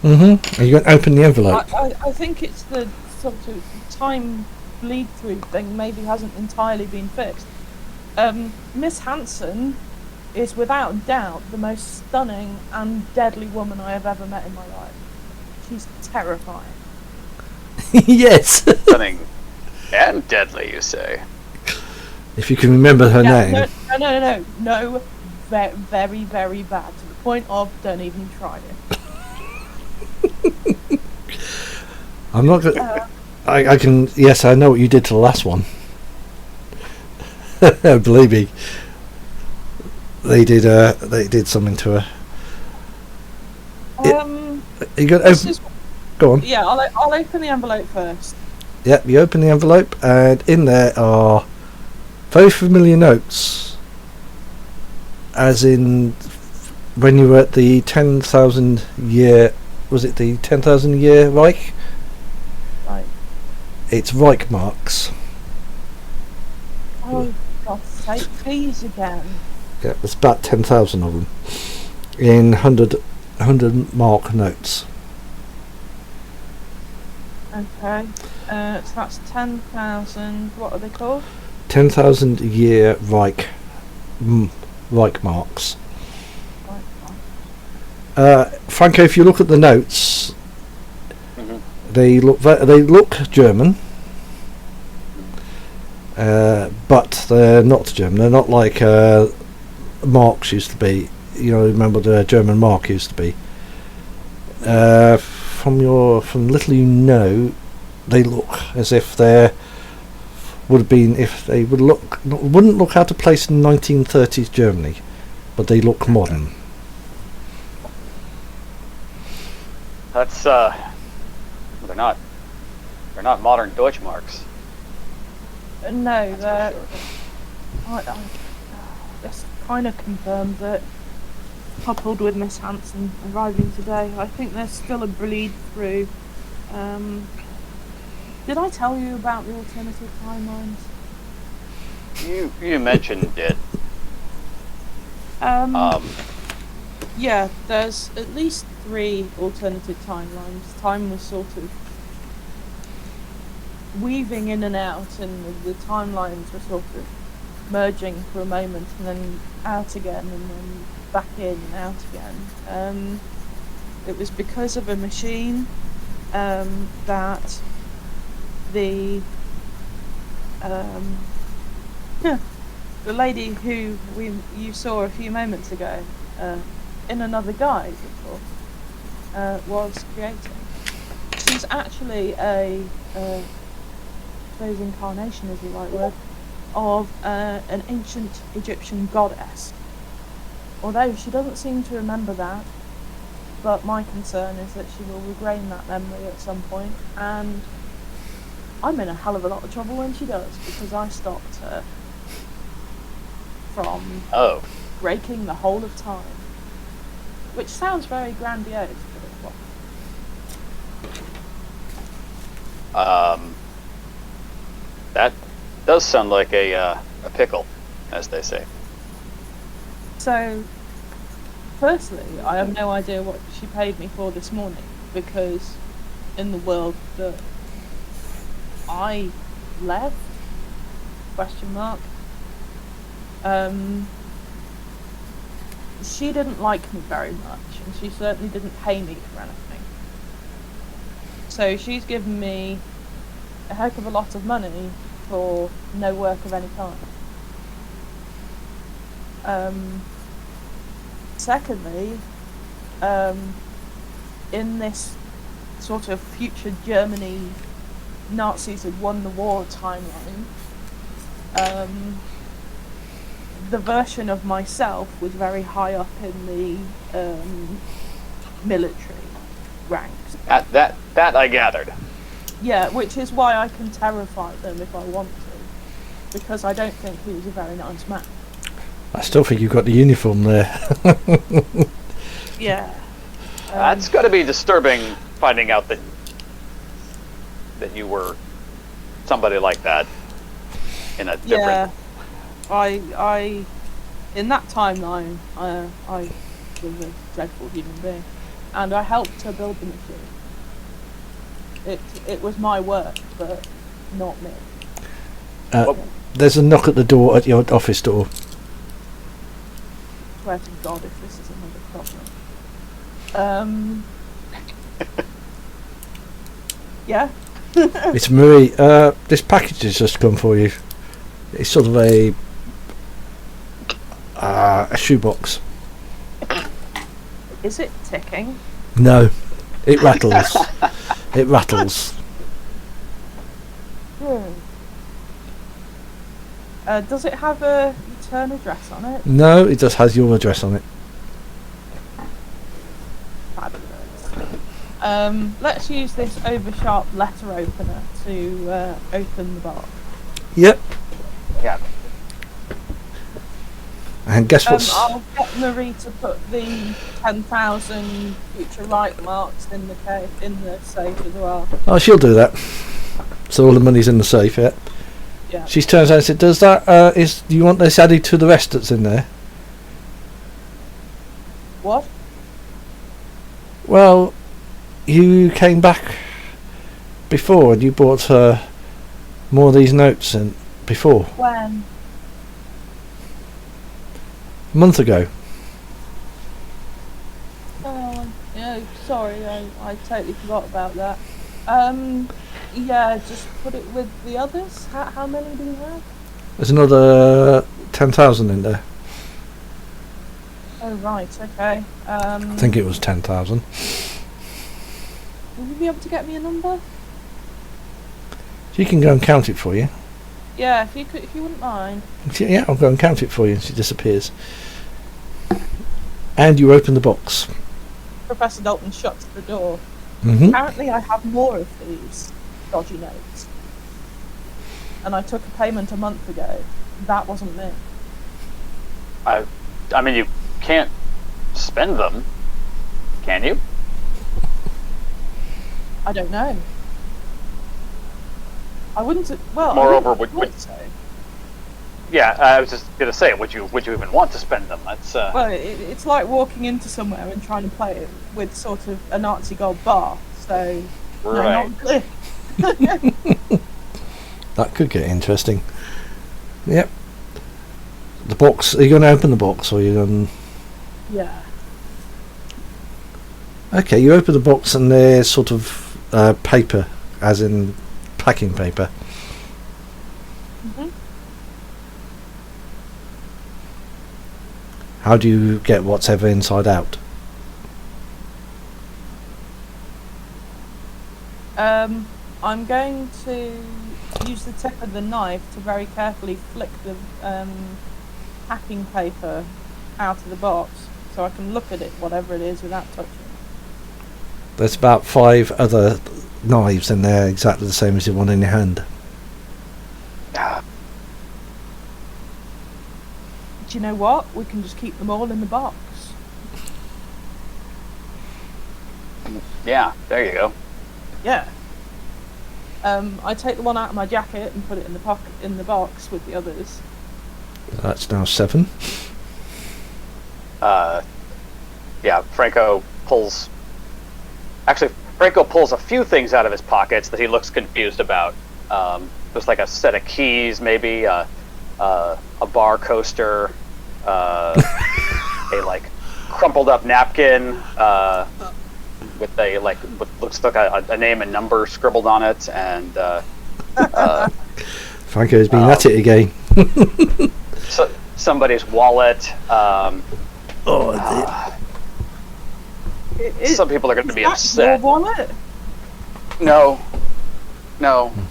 Mm-hmm. Are you going to open the envelope? I think it's the sort of time bleed through thing maybe hasn't entirely been fixed. Miss Hanson is without doubt the most stunning and deadly woman I have ever met in my life. She's terrifying. Yes. Stunning and deadly, you say? If you can remember her name. No. Very, very bad. To the point of don't even try it. I'm not gonna. I can. Yes, I know what you did to the last one. Believe me. They did something to her. You got go on. Yeah, I'll open the envelope first. Yep, you open the envelope, and in there are very familiar notes. As in, when you were at the 10,000 year, was it the 10,000 year Reich? Right. It's Reich marks. Oh, God's sake, please again. Yeah, there's about 10,000 of them in 100 mark notes. Okay. So that's 10,000. What are they called? 10,000 year Reich marks. Franco, if you look at the notes, they look German, but they're not German. They're not like marks used to be. You know, remember the German mark used to be. From little you know, they look as if they would have been if they wouldn't look out of place in 1930s Germany, but they look modern. That's they're not modern Deutschmarks. No, That's they're. for sure. This kind of confirms it. Coupled with Miss Hanson arriving today, I think there's still a bleed through. Did I tell you about the alternative timelines? You mentioned it. Yeah, there's at least 3 alternative timelines. Time was sort of weaving in and out, and the timelines were sort of merging for a moment, and then out again, and then back in and out again. It was because of a machine that the lady who you saw a few moments ago, in another guise, of course, was creating. She's actually a suppose incarnation is the right word, of an ancient Egyptian goddess. Although she doesn't seem to remember that, but my concern is that she will regain that memory at some point, and I'm in a hell of a lot of trouble when she does, because I stopped her from breaking the whole of time. Which sounds very grandiose, but it's not. That does sound like a pickle, as they say. So, firstly, I have no idea what she paid me for this morning, because in the world that I left, question mark, she didn't like me very much, and she certainly didn't pay me for anything. So she's given me a heck of a lot of money for no work of any kind. Secondly, in this sort of future Germany, Nazis had won the war timeline, the version of myself was very high up in the military ranks. That I gathered. Yeah, which is why I can terrify them if I want to, because I don't think he was a very nice man. I still think you've got the uniform there. Yeah. That's got to be disturbing, finding out that you were somebody like that in a different... Yeah. I in that timeline, I was a dreadful human being, and I helped her build the machine. It was my work, but not me. There's a knock at the door at your office door. Swear to God if this is another problem. Yeah? It's Marie. This package has just come for you. It's sort of a shoebox. Is it ticking? No, it rattles. It rattles. Does it have a return address on it? No, it just has your address on it. Fabulous. Let's use this over-sharp letter opener to open the box. Yep. Yeah. And guess what's... I'll get Marie to put the 10,000 future right marks in the safe as well. Oh, she'll do that. So all the money's in the safe, yeah. Yeah. She turns around and says, "Does that do you want this added to the rest that's in there?" What? Well, you came back before and you bought her more of these notes and before. When? A month ago. Oh, yeah, sorry, I totally forgot about that. Yeah, just put it with the others. How many do we have? There's another 10,000 in there. Oh, right, okay. I think it was 10,000. Will you be able to get me a number? She can go and count it for you. Yeah, if you wouldn't mind. Yeah, I'll go and count it for you. She disappears. And you open the box. Professor Dalton shuts the door. Mm-hmm. Apparently I have more of these dodgy notes. And I took a payment a month ago. That wasn't me. I mean, you can't spend them, can you? I don't know. I wouldn't. Well, Moreover, I would so. Yeah, I was just gonna say, would you even want to spend them? That's Well, it's like walking into somewhere and trying to play it with sort of a Nazi gold bar. So right. No, not clear. That could get interesting. Yep. The box. Are you going to open the box, or are you going? Yeah. Okay, you open the box, and there's sort of paper, as in packing paper. Mhm. How do you get whatever inside out? I'm going to use the tip of the knife to very carefully flick the packing paper out of the box, so I can look at it, whatever it is, without touching it. There's about 5 other knives in there, exactly the same as the one in your hand. Do you know what? We can just keep them all in the box. Yeah, there you go. Yeah. I take the one out of my jacket and put it in the box with the others. That's now 7. Yeah, Franco pulls a few things out of his pockets that he looks confused about. There's like a set of keys, maybe a bar coaster, a like crumpled up napkin with what looks like a name and number scribbled on it, and Franco's been at it again. so somebody's wallet. Some people are going to be upset. Your wallet? No,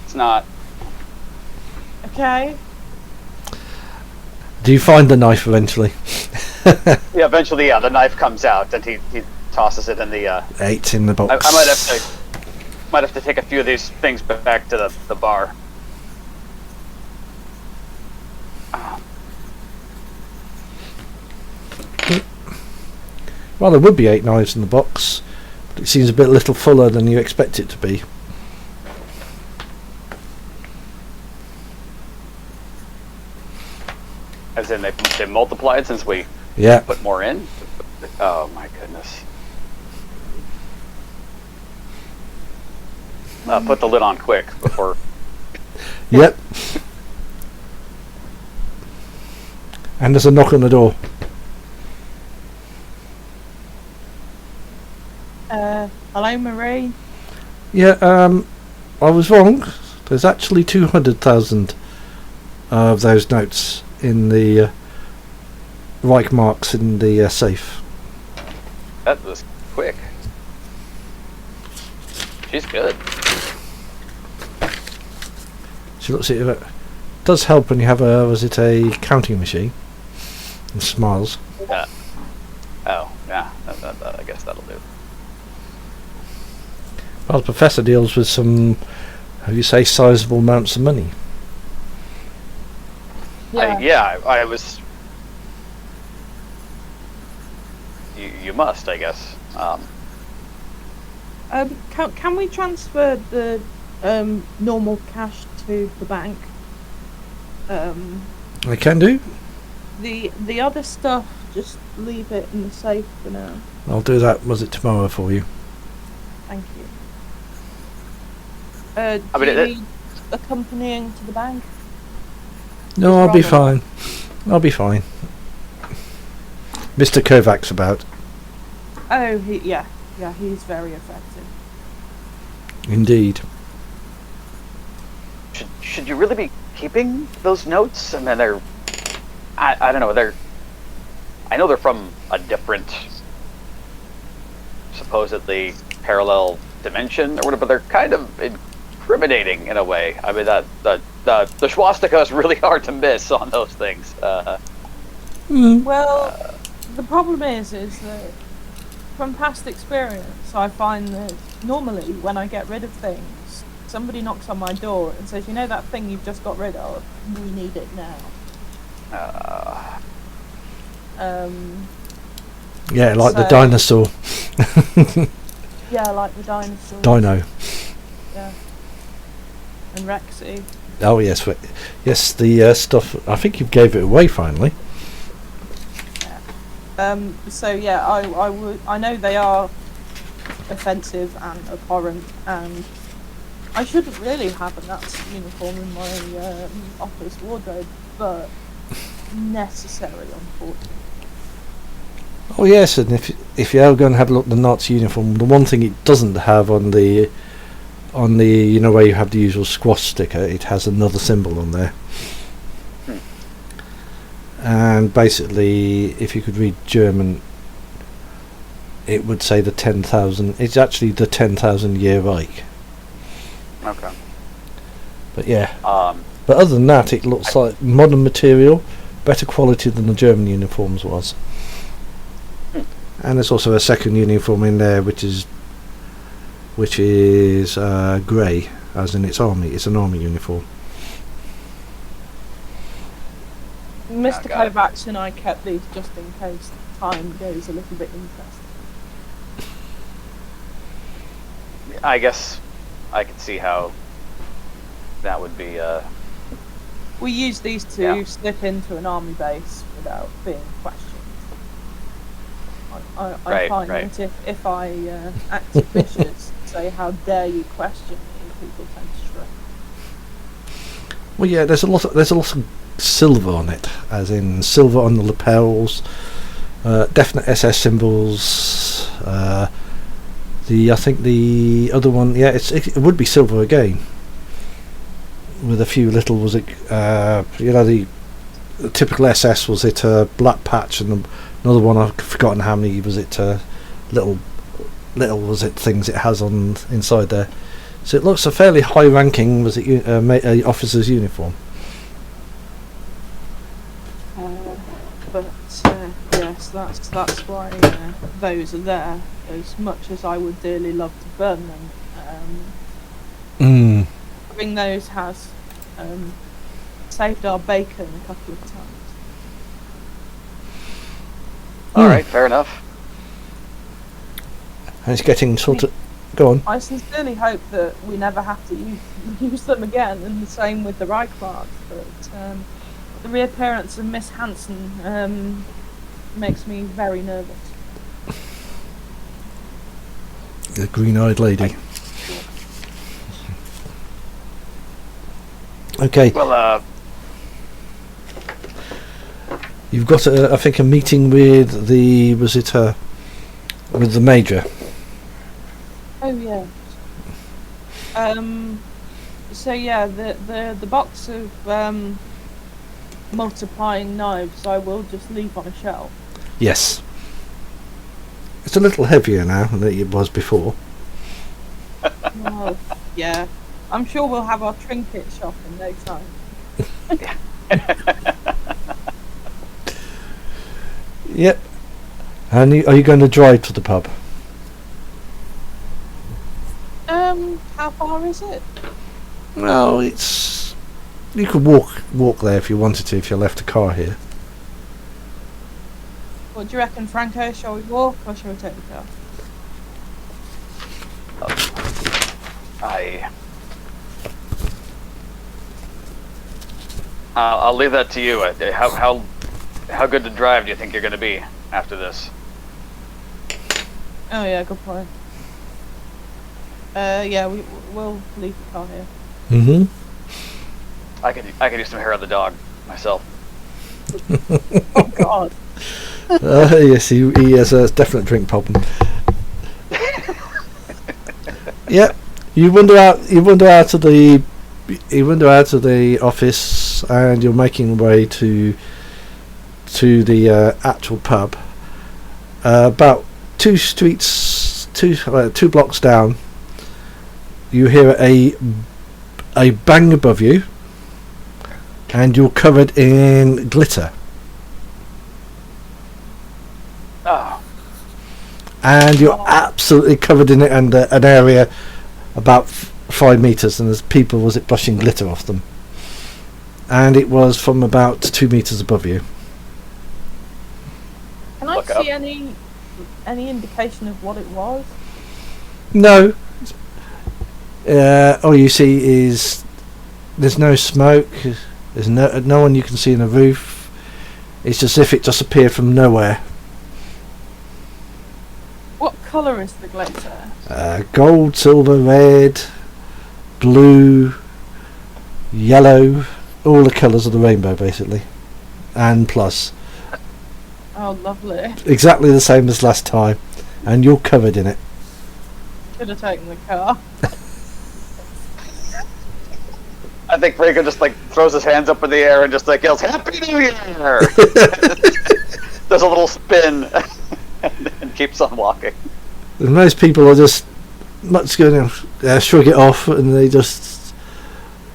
it's not. Okay. Do you find the knife eventually? Yeah, eventually, the knife comes out, and he tosses it in the. 8 in the box. I might have to take a few of these things back to the bar. Well, there would be 8 knives in the box, but it seems a bit little fuller than you expect it to be. As in, they multiplied since we put more in? Oh my goodness. Put the lid on quick before... Yep. And there's a knock on the door. Hello, Marie. Yeah, I was wrong. There's actually 200,000 of those notes in the Reich marks in the safe. That was quick. She's good. She looks at you. It does help when you have a counting machine and smiles. Oh, yeah. I guess that'll do. Well, the professor deals with some, how do you say, sizable amounts of money. I was... You must, I guess. Can we transfer the normal cash to the bank? I can do. The other stuff, just leave it in the safe for now. I'll do that. Was it tomorrow for you? Thank you. Do you need accompanying to the bank? No, I'll be fine. I'll be fine. Mr. Kovac's about. Oh, yeah, he's very effective. Indeed. Should you really be keeping those notes? I mean, they're... I don't know, I know they're from a different, supposedly parallel dimension or whatever, but they're kind of incriminating in a way. I mean, the swastika is really hard to miss on those things. Well, the problem is that from past experience, I find that normally when I get rid of things, somebody knocks on my door and says, "You know that thing you've just got rid of? We need it now." Yeah, like the dinosaur. Yeah, like the dinosaur. Dino. Yeah. And Rexy. Oh yes, yes. The stuff. I think you gave it away finally. Yeah. So yeah, I know they are offensive and abhorrent, and I shouldn't really have a Nazi uniform in my office wardrobe, but necessary, unfortunately. Oh yes, and if you're ever going to have a look at the Nazi uniform, the one thing it doesn't have on the you know where you have the usual squash sticker, it has another symbol on there. And basically, if you could read German, it would say the 10,000. It's actually the 10,000 year Reich. Okay. But yeah. Um, But other than that, it looks like modern material, better quality than the German uniforms was. And there's also a second uniform in there, which is grey, as in it's army. It's an army uniform. Mr. got it. Kovacs and I kept these just in case time goes a little bit interesting. I guess I could see how that would be. We use these to Yeah. slip into an army base without being questioned. I Right, find right. that if I act vicious, say how dare you question me, people tend to shrink. Well, yeah, there's a lot of silver on it, as in silver on the lapels, definite SS symbols. I think the other one, yeah, it would be silver again, with a few little, was it? The typical SS, was it a black patch, and another one I've forgotten how many was it? Little was it things it has on inside there. So it looks a fairly high ranking, was it officer's uniform? But yes, that's why those are there. As much as I would dearly love to burn them, having those has saved our bacon a couple of times. All right, fair enough. And it's getting sort of... Go on. I sincerely hope that we never have to use them again, and the same with the Reichmarks. But the reappearance of Miss Hansen makes me very nervous. The green-eyed lady. Okay. Well, You've got I think a meeting with the with the major. Oh yeah. So yeah, the box of multiplying knives I will just leave on a shelf. Yes. It's a little heavier now than it was before. Well, yeah. I'm sure we'll have our trinket shop in no time. Yep. And are you going to drive to the pub? How far is it? No, it's... You could walk there if you wanted to, if you left a car here. What do you reckon, Franco? Shall we walk or shall we take the car? I'll leave that to you. How good to drive do you think you're going to be after this? Oh yeah, good point. Yeah, we'll leave the car here. Mm-hmm. I could use some hair on the dog myself. Oh God. Yes, he has a definite drink problem. Yep. You wander out of the office, and you're making your way to the actual pub. About two blocks down, you hear a bang above you, and you're covered in glitter. Oh, And you're absolutely covered in it, and an area about 5 meters, and there's people, was it, brushing glitter off them. And it was from about 2 meters above you. Can I Look see up. any indication of what it was? No. All you see is there's no smoke. There's no one you can see in the roof. It's as if it just appeared from nowhere. What colour is the glitter? Gold, silver, red, blue, yellow, all the colours of the rainbow basically, and plus. Oh, lovely. Exactly the same as last time, and you're covered in it. Should have taken the car. I think Franco just like throws his hands up in the air and just like yells "Happy New Year!" Does a little spin and keeps on walking. And most people are just shrug it off, and they just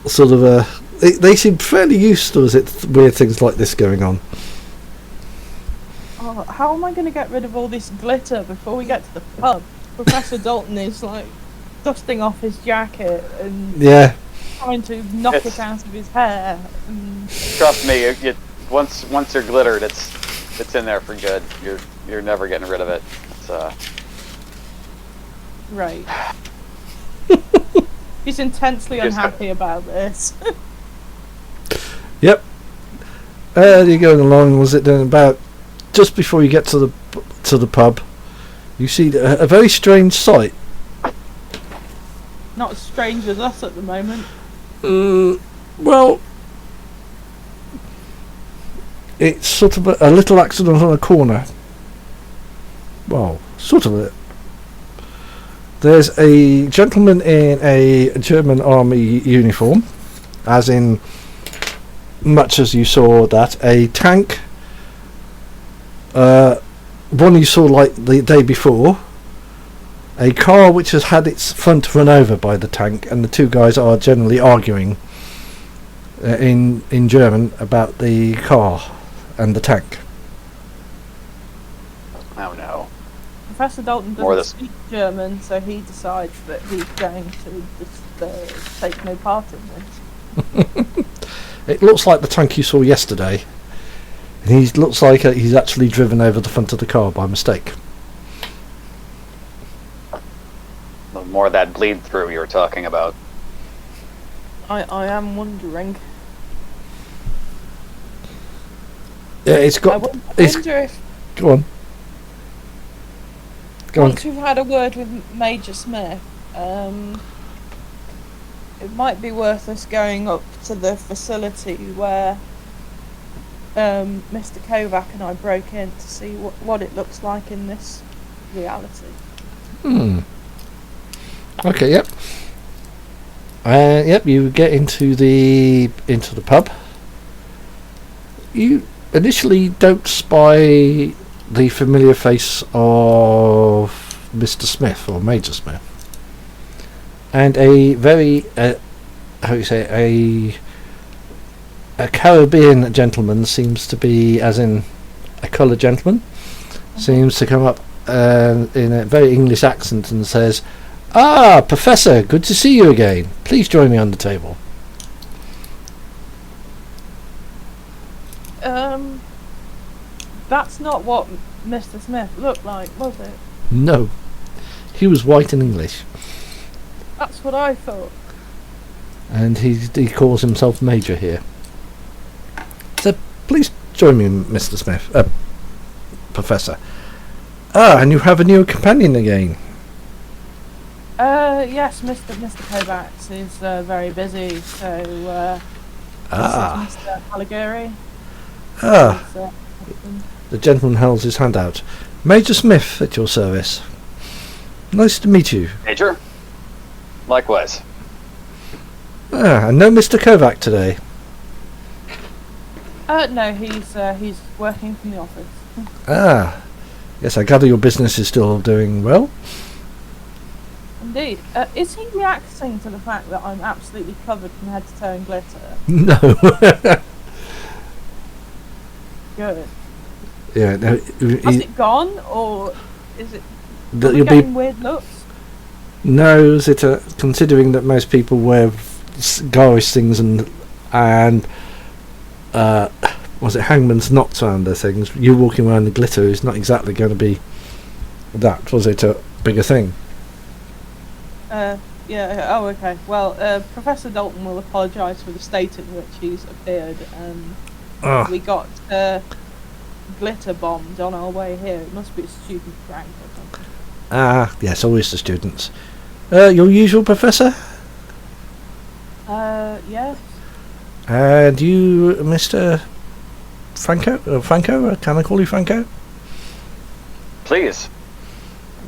sort of they seem fairly used to weird things like this going on. Oh, how am I going to get rid of all this glitter before we get to the pub? Professor Dalton is like dusting off his jacket and trying to knock it out of his hair. And... Trust me, once you're glittered, it's in there for good. You're never getting rid of it. Right. He's intensely unhappy about this. Yep. You're going along. Was it then about just before you get to the pub? You see a very strange sight. Not as strange as us at the moment. Well, it's sort of a little accident on a corner. Well, sort of it. There's a gentleman in a German army uniform, as in much as you saw that, a tank, one you saw like the day before, a car which has had its front run over by the tank, and the two guys are generally arguing in German about the car and the tank. Oh no. Professor Dalton doesn't speak German, so he decides that he's going to just take no part in this. It looks like the tank you saw yesterday. And he looks like he's actually driven over the front of the car by mistake. The more of that bleed through you were talking about. I am wondering. Yeah, it's got. I wonder if Go on. once we've had a word with Major Smith, it might be worth us going up to the facility where Mr. Kovac and I broke in to see what it looks like in this reality. Okay, yep. Yep, you get into the pub. You initially don't spy the familiar face of Mr. Smith or Major Smith, and a very a Caribbean gentleman seems to be, as in a coloured gentleman, seems to come up in a very English accent and says, "Ah, Professor, good to see you again. Please join me on the table." That's not what Mr. Smith looked like, was it? No, he was white and English, That's what I thought. and he calls himself Major here. So please join me, Mr. Smith, Professor. Ah, and you have a new companion again. Yes, Mr. Kovacs is very busy, so this is Mr. Alighieri. The gentleman holds his hand out. Major Smith at your service. Nice to meet you. Major? Likewise. And no Mr. Kovac today. No, he's working from the office. Yes, I gather your business is still doing well. Indeed. Is he reacting to the fact that I'm absolutely covered from head to toe in glitter? No. Good. Yeah. No, Has it gone, or is it you'll getting weird looks? No, is it considering that most people wear garish things and was it hangman's knots around their things? You walking around the glitter is not exactly going to be that. Was it a bigger thing? Yeah. Oh, okay. Well, Professor Dalton will apologise for the state in which he's appeared. We got glitter bombed on our way here. It must be a student prank or something. Yes, always the students. Your usual professor? Yes. And you, Mr. Franco? Franco? Can I call you Franco? Please.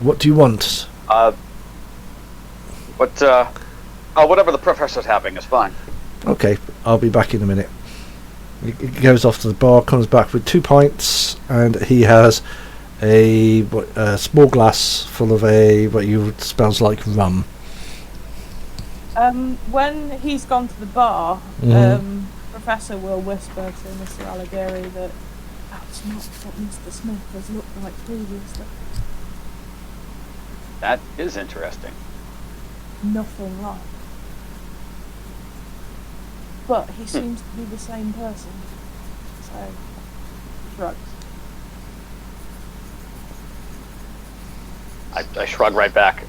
What do you want? Whatever the professor's having is fine. Okay, I'll be back in a minute. He goes off to the bar, comes back with 2 pints, and he has a small glass full of what smells like rum. When he's gone to the bar, Mhm. Professor will whisper to Mr. Alighieri that that's not what Mr. Smith has looked like previously. That is interesting. Nothing like. But he seems to be the same person. So, shrugs. I shrug right back.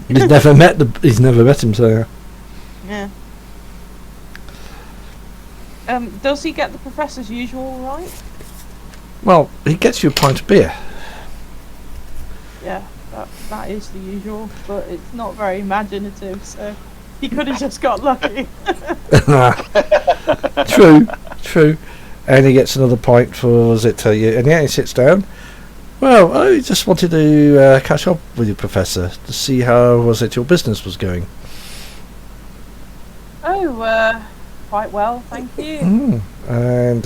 He's never met him, so Yeah. Does he get the professor's usual right? well, he gets you a pint of beer. Yeah, that is the usual, but it's not very imaginative, so he could have just got lucky. True. And he gets another pint for, was it you? And yeah, he sits down. Well, I just wanted to catch up with you, Professor, to see how your business was going. Oh, quite well, thank you. And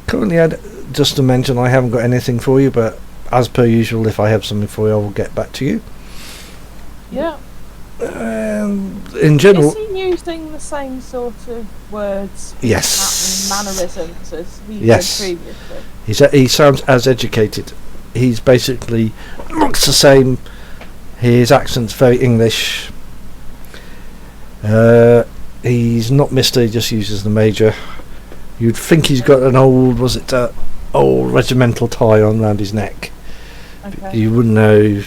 currently, just to mention, I haven't got anything for you, but as per usual, if I have something for you, I will get back to you. Yeah. In general, Is he using the same sort of words, yes, mannerisms as he yes, did previously? he sounds as educated. He's basically looks the same. His accent's very English. He's not Mister. He just uses the Major. You'd think he's got an old regimental tie on around his neck. Okay. You wouldn't know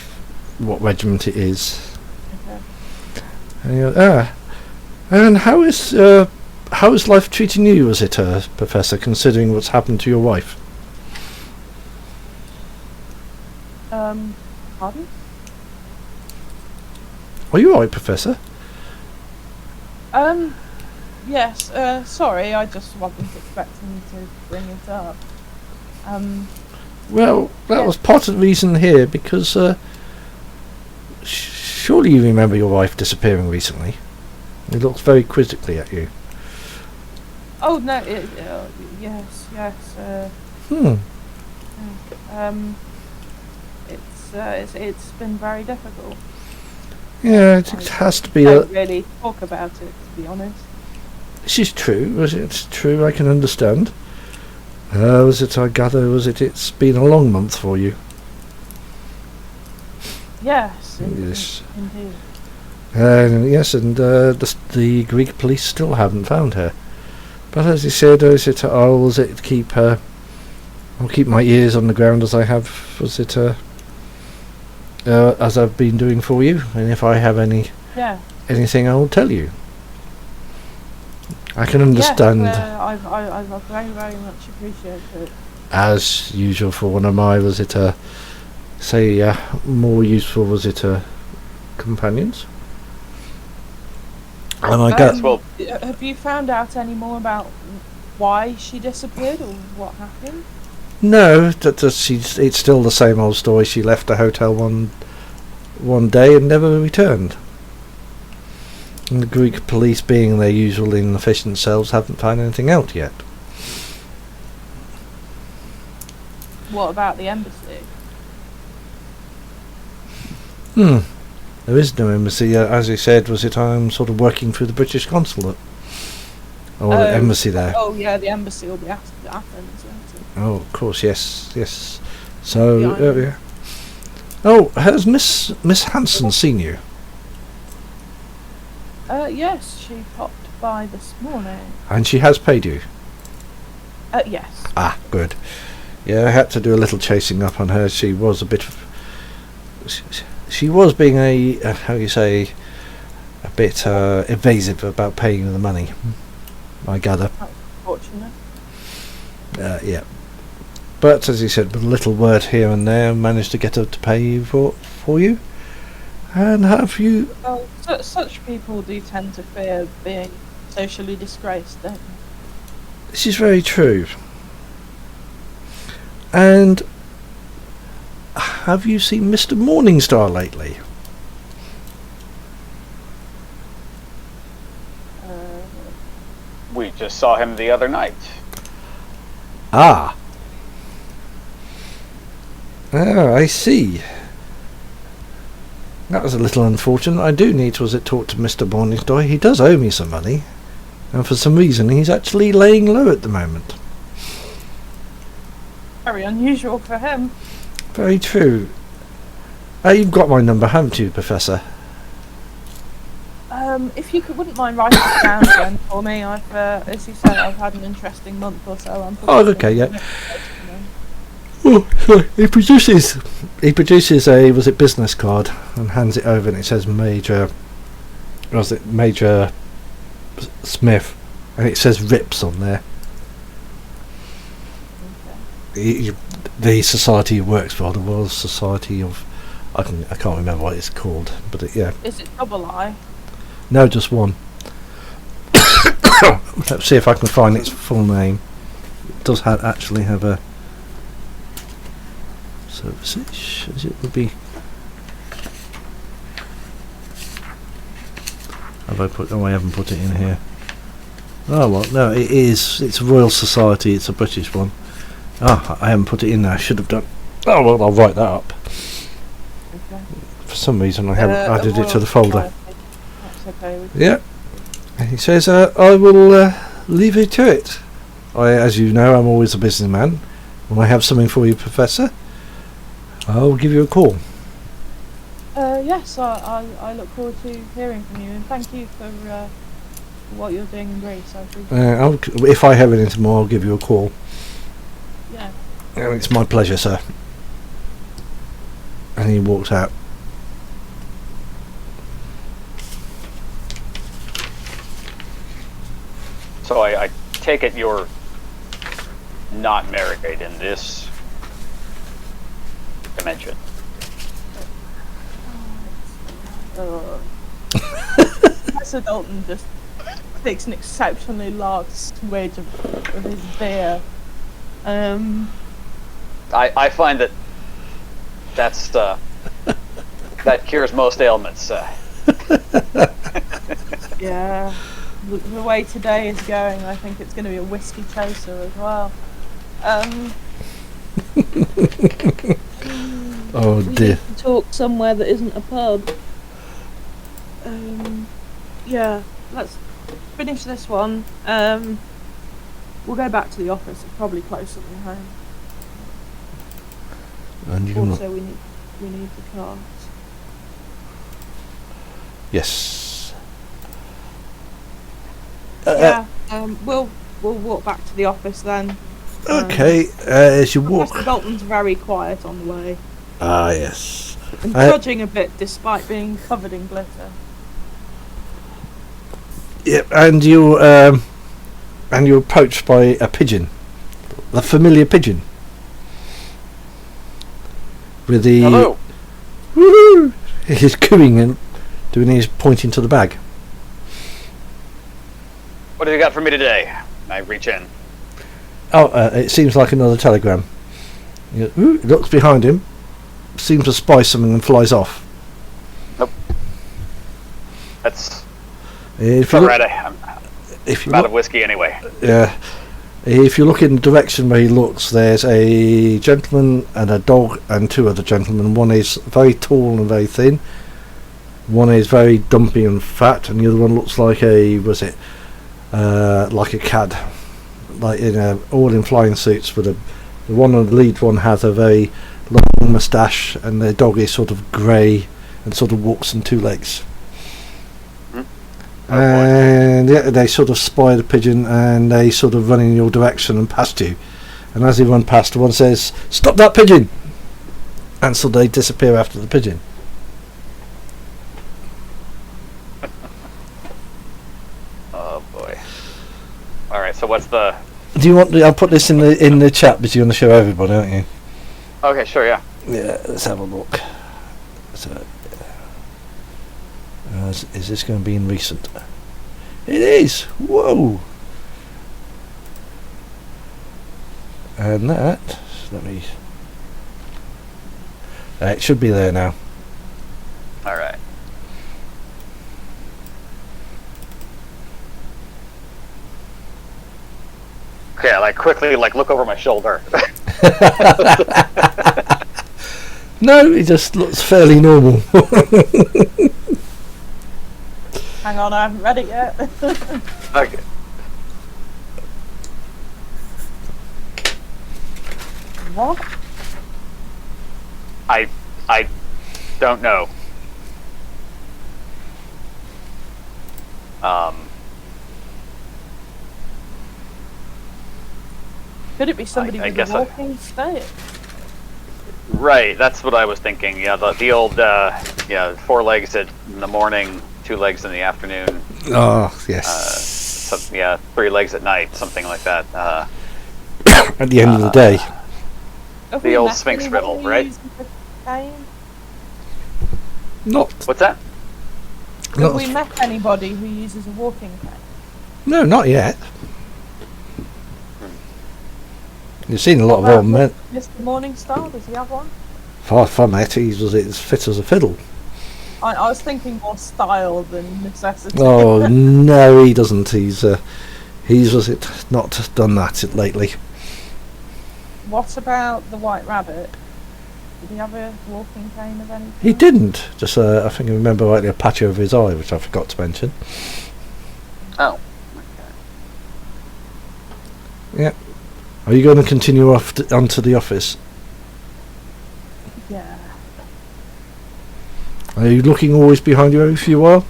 what regiment it is. Okay. And how is life treating you, was it, Professor, considering what's happened to your wife? Pardon? Are you alright, Professor? Yes, sorry, I just wasn't expecting to bring it up. Well, that Yeah. was part of the reason here, because surely you remember your wife disappearing recently. He looks very quizzically at you. Oh, no, yes, it's been very difficult. Yeah, it has to be. I don't really talk about it, to be honest. This is true. It's true. I can understand. I gather, it's been a long month for you. Yes, Yes. indeed. Yes, and the Greek police still haven't found her. But as you said, I'll keep my ears on the ground as I have, as I've been doing for you, and if I have anything, I will tell you. I can understand. Yes, I very, very much appreciate it. As usual for one of my, more useful, companions. And I get. Well, Have you found out any more about why she disappeared or what happened? No, it's still the same old story. She left the hotel one day and never returned. And the Greek police, being their usual inefficient selves, haven't found anything out yet. What about the embassy? There is no embassy. As you said, I'm sort of working through the British consulate. Or the embassy there. Oh, yeah, the embassy will be Athens, won't it? Oh, of course, yes. So, yeah. Oh, has Miss Hanson seen you? Yes, she popped by this morning. And she has paid you? Yes. Ah, good. Yeah, I had to do a little chasing up on her. She was a bit of... She was being a bit evasive about paying you the money, I gather. That's fortunate. Yeah. But, as you said, with a little word here and there, managed to get her to pay you for you. And have you... Well, such people do tend to fear being socially disgraced, don't they? This is very true. And have you seen Mr. Morningstar lately? we just saw him the other night. Ah. I see. That was a little unfortunate. I do need to talk to Mr. Morningstar. He does owe me some money. And for some reason, he's actually laying low at the moment. Very unusual for him. Very true. You've got my number, haven't you, Professor? If you wouldn't mind writing it down again for me, as you said, I've had an interesting month or so. Oh, okay, yeah. Oh, sorry. He produces a business card and hands it over, and it says Major Smith, and it says Rips on there. Okay. The society he works for, the Royal Society of, I can't remember what it's called, but yeah. Is it double I? No, just one. Let's see if I can find its full name. It does actually have a service, as it would be. Have I put? Oh, I haven't put it in here. Oh well, no, it is. It's a Royal Society. It's a British one. Ah, I haven't put it in there. I should have done. Oh well, I'll write that up. Okay. For some reason, I haven't added it to the folder. That's okay. Yeah. And he says, I will leave you to it. As you know, I'm always a businessman. When I have something for you, Professor, I'll give you a call. Yes, I look forward to hearing from you, and thank you for what you're doing in Greece. I appreciate it. If I have anything more, I'll give you a call. Yeah. It's my pleasure, sir. And he walks out. So I take it you're not married in this dimension. Professor Dalton just takes an exceptionally large swig of his beer. I find that's that cures most ailments. Yeah. The way today is going, I think it's going to be a whiskey chaser as well. Oh We dear. need to talk somewhere that isn't a pub. Yeah, let's finish this one. We'll go back to the office. It's probably closer than home. And you can Also, we need the cards. yes. Yeah. We'll walk back to the office then. Okay. As you walk. Professor Dalton's very quiet on the way, Ah yes. and trudging a bit despite being covered in glitter. Yep. And you're approached by a pigeon, the familiar pigeon, with the Hello. woo. He's cooing and doing his pointing to the bag. What have you got for me today? I reach in. Oh, it seems like another telegram. He looks behind him, seems to spy something and flies off. Nope. That's If you alright. I'm out of whiskey anyway. yeah, if you look in the direction where he looks, there's a gentleman and a dog and two other gentlemen. One is very tall and very thin. One is very dumpy and fat, and the other one looks like like a cad, like all in flying suits. With the lead one has a very long moustache, and the dog is sort of grey and sort of walks on two legs. And yeah, they sort of spy the pigeon, and they sort of run in your direction and past you. And as they run past, one says, "Stop that pigeon!" And so they disappear after the pigeon. Oh boy. All right. So what's the? Do you want? I'll put this in the chat because you want to show everybody, aren't you? Okay. Sure. Yeah. Yeah. Let's have a look. So, is this going to be in recent? It is. Whoa. And that. Let me. It should be there now. All right. Okay. I quickly look over my shoulder. No, he just looks fairly normal. Hang on, I haven't read it yet. Okay. What? I don't know. Could it be somebody I with guess a walking stick? Right, that's what I was thinking. Yeah, the old 4 legs in the morning, 2 legs in the afternoon. Oh, yes. 3 legs at night, something like that. At the end of the day. Have The we old met Sphinx anybody riddle, who right? uses a cane? Not. What's that? Have we met anybody who uses a walking cane? No, not yet. You've seen a lot of old men. Mr. Morningstar, does he have one? Far from it, he was as fit as a fiddle. I was thinking more style than necessity. Oh no, he doesn't. He's not done that lately. What about the White Rabbit? Did he have a walking cane of any kind? He didn't. Just I think I remember rightly a patch over his eye, which I forgot to mention. Oh. Yeah. Are you going to continue onto the office? Yeah. Are you looking always behind you if you are?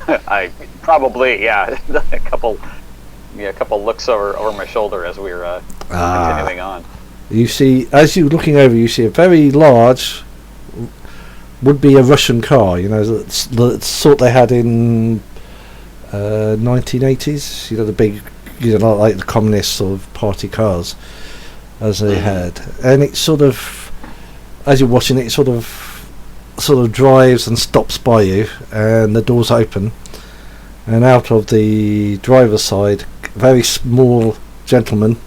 I probably, yeah, a couple looks over my shoulder as we were continuing on. You see, as you're looking over, you see a very large, would be a Russian car. You know, the sort they had in 1980s. You know, the big, like the communist sort of party cars, as they had. And it sort of, as you're watching it, sort of drives and stops by you, and the doors open, and out of the driver's side, very small gentleman,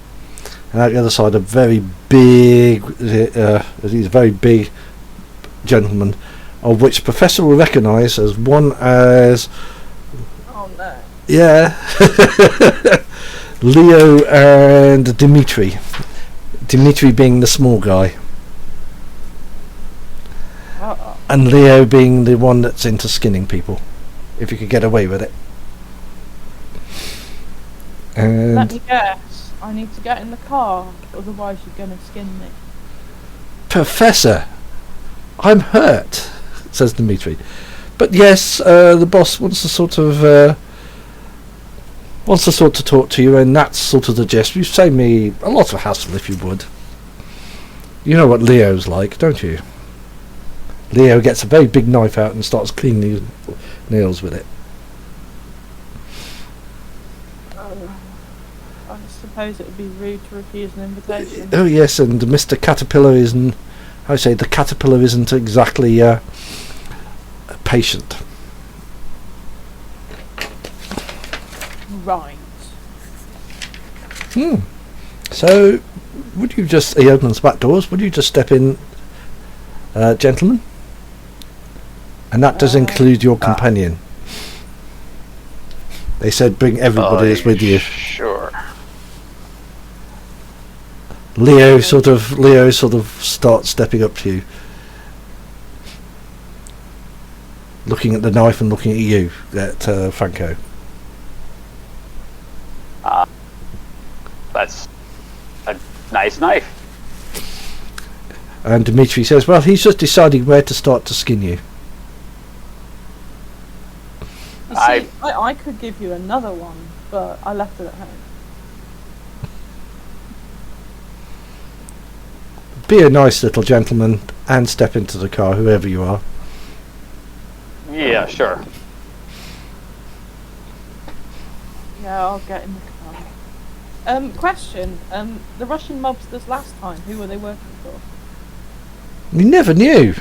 and out the other side, a very big, these very big gentlemen, of which Professor will recognise as one as, Oh no. yeah, Leo and Dimitri. Dimitri being the small guy, and Leo being the one that's into skinning people, if you could get away with it. And Let me guess. I need to get in the car, otherwise you're going to skin me. Professor, I'm hurt, says Dimitri. But yes, the boss wants to sort of talk to you, and that's sort of the gist. You save me a lot of hassle if you would. You know what Leo's like, don't you? Leo gets a very big knife out and starts cleaning his nails with it. I suppose it would be rude to refuse an invitation. Oh yes, and Mr. Caterpillar isn't. I say the caterpillar isn't exactly patient. Right. So, would you just? He opens the back doors. Would you just step in, gentlemen? And that does include your companion. They said bring everybody that's with you. Sure. Leo sort of starts stepping up to you, looking at the knife and looking at you, at Franco. That's a nice knife. And Dimitri says, well, he's just deciding where to start to skin you. You see, I could give you another one, but I left it at home. Be a nice little gentleman and step into the car, whoever you are. Yeah, sure. Yeah, I'll get in the car. Question. The Russian mobsters last time, who were they working for? We never knew.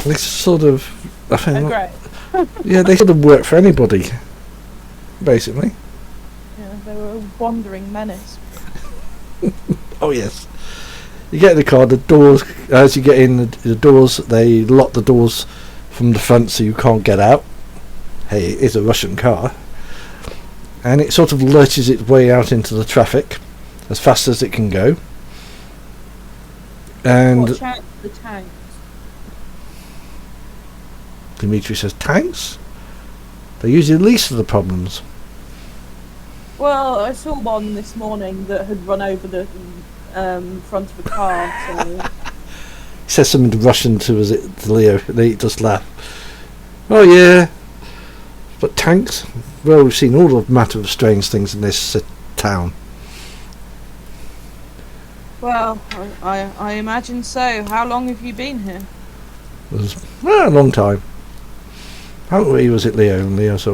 They sort of, I think, Great. yeah, they sort of work for anybody, basically. Yeah, they were a wandering menace. Oh yes. You get in the car, the doors, as you get in, the doors, they lock the doors from the front so you can't get out. Hey, it is a Russian car. And it sort of lurches its way out into the traffic as fast as it can go. And Watch out for the tanks. Dimitri says, tanks? They're usually the least of the problems. Well, I saw one this morning that had run over the front of a car, so... He says something to Russian to Leo. They just laugh. Oh yeah, but tanks? Well, we've seen all the matter of strange things in this town. Well, I imagine so. How long have you been here? It was a long time. How old was it, Leo? And Leo said,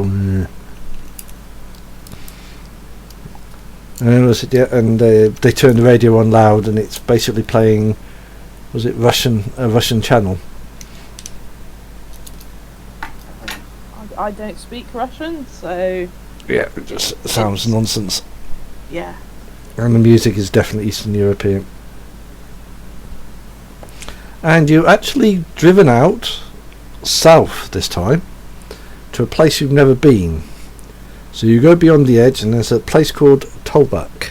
and was it, yeah, and they turned the radio on loud, and it's basically playing. Was it a Russian channel? I don't speak Russian, so... Yeah, it just sounds nonsense. Yeah. And the music is definitely Eastern European. And you're actually driven out south this time to a place you've never been. So you go beyond the edge, and there's a place called Tolbach.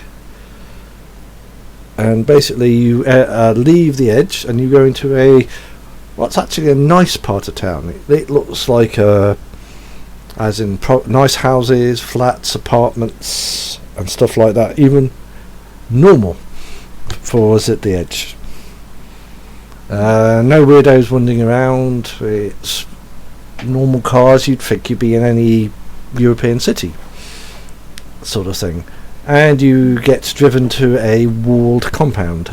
And basically you leave the edge and you go into what's actually a nice part of town. It looks like as in nice houses, flats, apartments and stuff like that, even normal for us at the edge. No weirdos wandering around. It's normal cars you'd think you'd be in any European city sort of thing. And you get driven to a walled compound,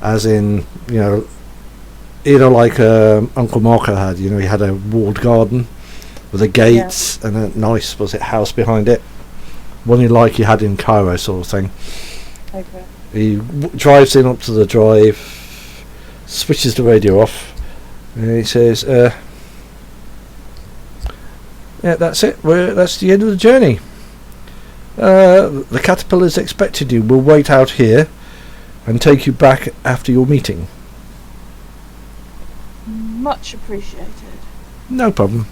as in, like Uncle Marco had. He had a walled garden with a gate and a nice, house behind it. One like you had in Cairo, sort of thing. Okay. He drives in up to the drive, switches the radio off, and he says, "Yeah, that's it. That's the end of the journey. The caterpillars expected you. We'll wait out here and take you back after your meeting." Much appreciated. No problem.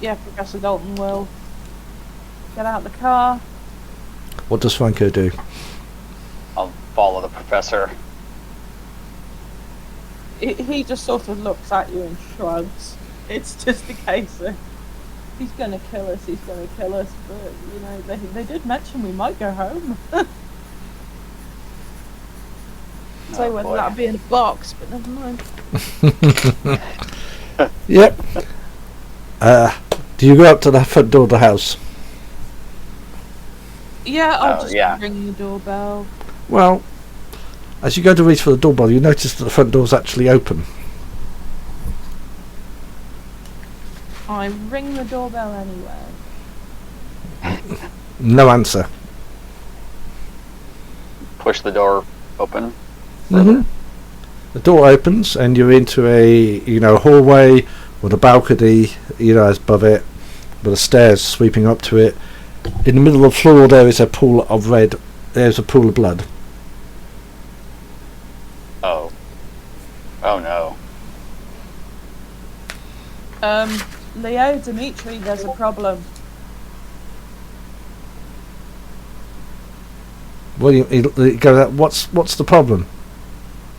Professor Dalton will get out the car. What does Franco do? I'll follow the professor. He just sort of looks at you and shrugs. It's just a case of, he's going to kill us, but, they did mention we might go home. So whether that'd be in a box, but never mind. Yep. Do you go up to the front door of the house? Yeah, I'll just ring the doorbell. Well, as you go to reach for the doorbell, you notice that the front door's actually open. I ring the doorbell anyway. No answer. Push the door open. Mm-hmm. The door opens and you're into a hallway with a balcony, as above it, with the stairs sweeping up to it. In the middle of the floor there is a pool of red. There's a pool of blood. Oh. Oh no. Leo, Dimitri, there's a problem. Well, you go. What's the problem?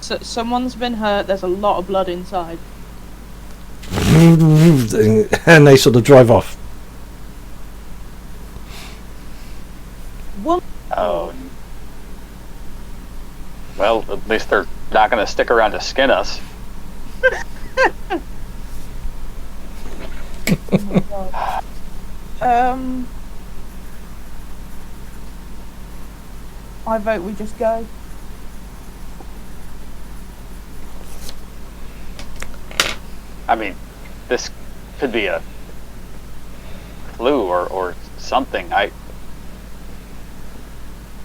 So, someone's been hurt. There's a lot of blood inside. And they sort of drive off. What? Oh. Well, at least they're not going to stick around to skin us. Oh my God. I vote we just go. I mean, this could be a flu or something.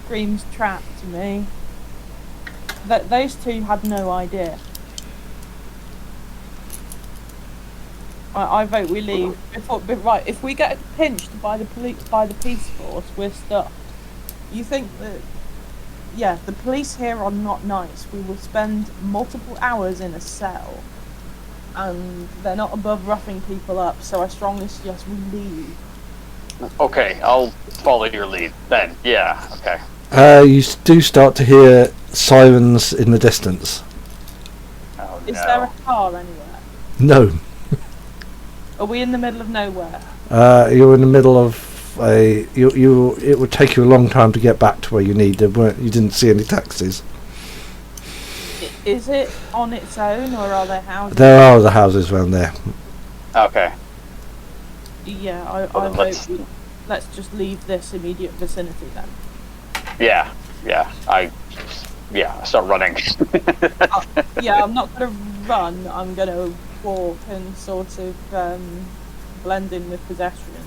Screams trap to me. Those two had no idea. I vote we leave. If we get pinched by the peace force, we're stuck. You think that? Yeah, the police here are not nice. We will spend multiple hours in a cell, and they're not above roughing people up. So I strongly suggest we leave. Okay, I'll follow your lead then. Yeah. Okay. You do start to hear sirens in the distance. Oh, Is no. there a car anywhere? No. Are we in the middle of nowhere? You're in the middle of a. It would take you a long time to get back to where you need. You didn't see any taxis. Is it on its own, or are there houses? There are other houses around there. Okay. Yeah, Well, I then let's- vote let's just leave this immediate vicinity then. Yeah. I start running. Yeah, I'm not going to run. I'm going to walk and sort of blend in with pedestrian.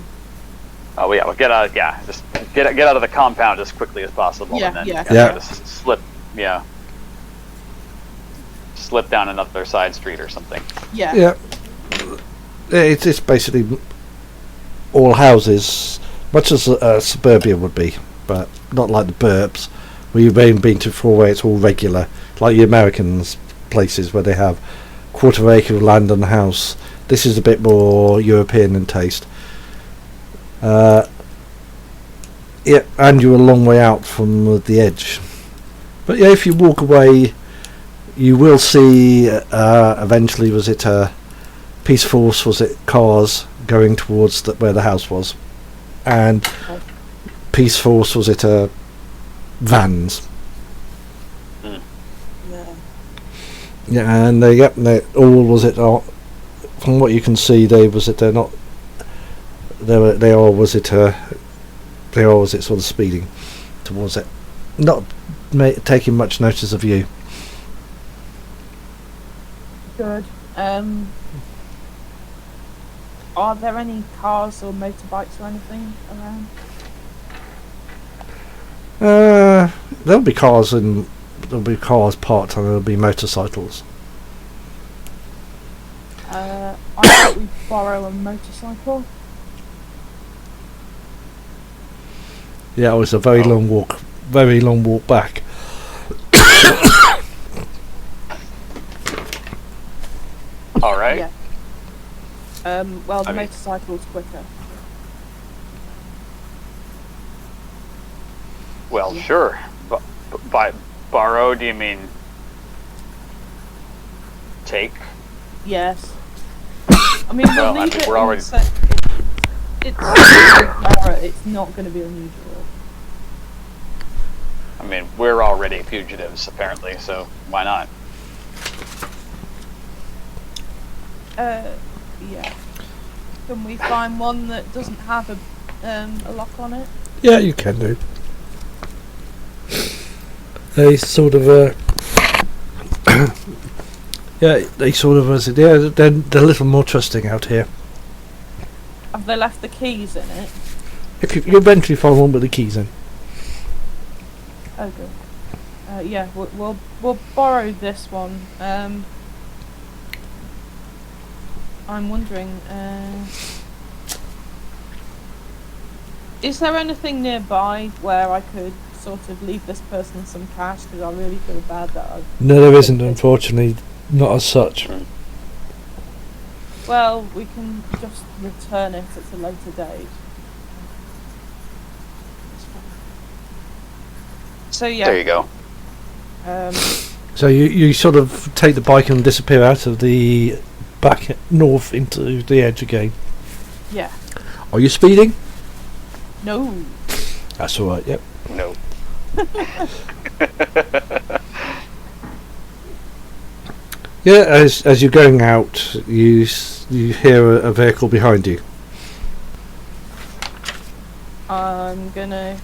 Oh yeah, well get out. Yeah, just get out of the compound as quickly as possible, Yeah, and then yeah. kinda Yeah. just slip. Yeah. Slip down another side street or something. Yeah. Yeah. It's basically all houses, much as suburbia would be, but not like the burbs, where you've been to before, where it's all regular, like the Americans places where they have quarter acre of land and a house. This is a bit more European in taste. Yeah, and you're a long way out from the edge. But yeah, if you walk away, you will see eventually, was it Peace Force, was it cars going towards where the house was, and Peace Force, was it vans. Yeah. Yeah, and they all, was it from what you can see, they are not, they are, was it sort of speeding towards it, not taking much notice of you. Good. Are there any cars or motorbikes or anything around? There'll be cars parked, and there'll be motorcycles. I thought we'd borrow a motorcycle. Yeah, it was a very long walk back. All right. Yeah. Well, the I mean- motorcycle's quicker. Well, Yeah. sure. By borrow, do you mean take? Yes. I mean, Well, we'll I leave mean, it. we're already- It's not going to be unusual. I mean, we're already fugitives, apparently, so why not? Yeah. Can we find one that doesn't have a lock on it? Yeah, you can do. They sort of yeah, they sort of they're a little more trusting out here. Have they left the keys in it? If you eventually find one with the keys in. Oh, good. Yeah, we'll borrow this one. I'm wondering, is there anything nearby where I could sort of leave this person some cash? Because I really feel bad that I've... No, there isn't, unfortunately, not as such. Well, we can just return it at a later date. So yeah. There you go. So you sort of take the bike and disappear out of the back north into the edge again. Yeah. Are you speeding? No. That's all right. Yep. No. Yeah. As you're going out, you hear a vehicle behind you. I'm gonna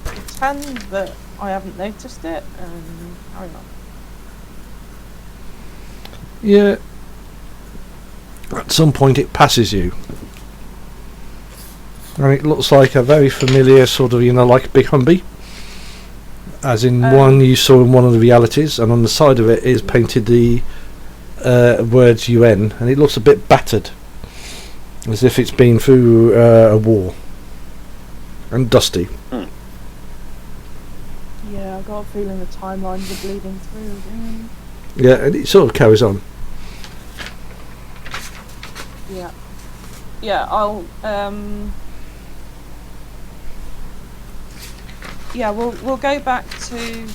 pretend that I haven't noticed it and carry on. Yeah. At some point, it passes you, and it looks like a very familiar sort of, like a big Humvee. As in one you saw in one of the realities, and on the side of it is painted the words UN, and it looks a bit battered, as if it's been through a war, and dusty. Yeah, I got a feeling the timelines are bleeding through again. Yeah, and it sort of carries on. Yeah. Yeah, I'll yeah, we'll go back to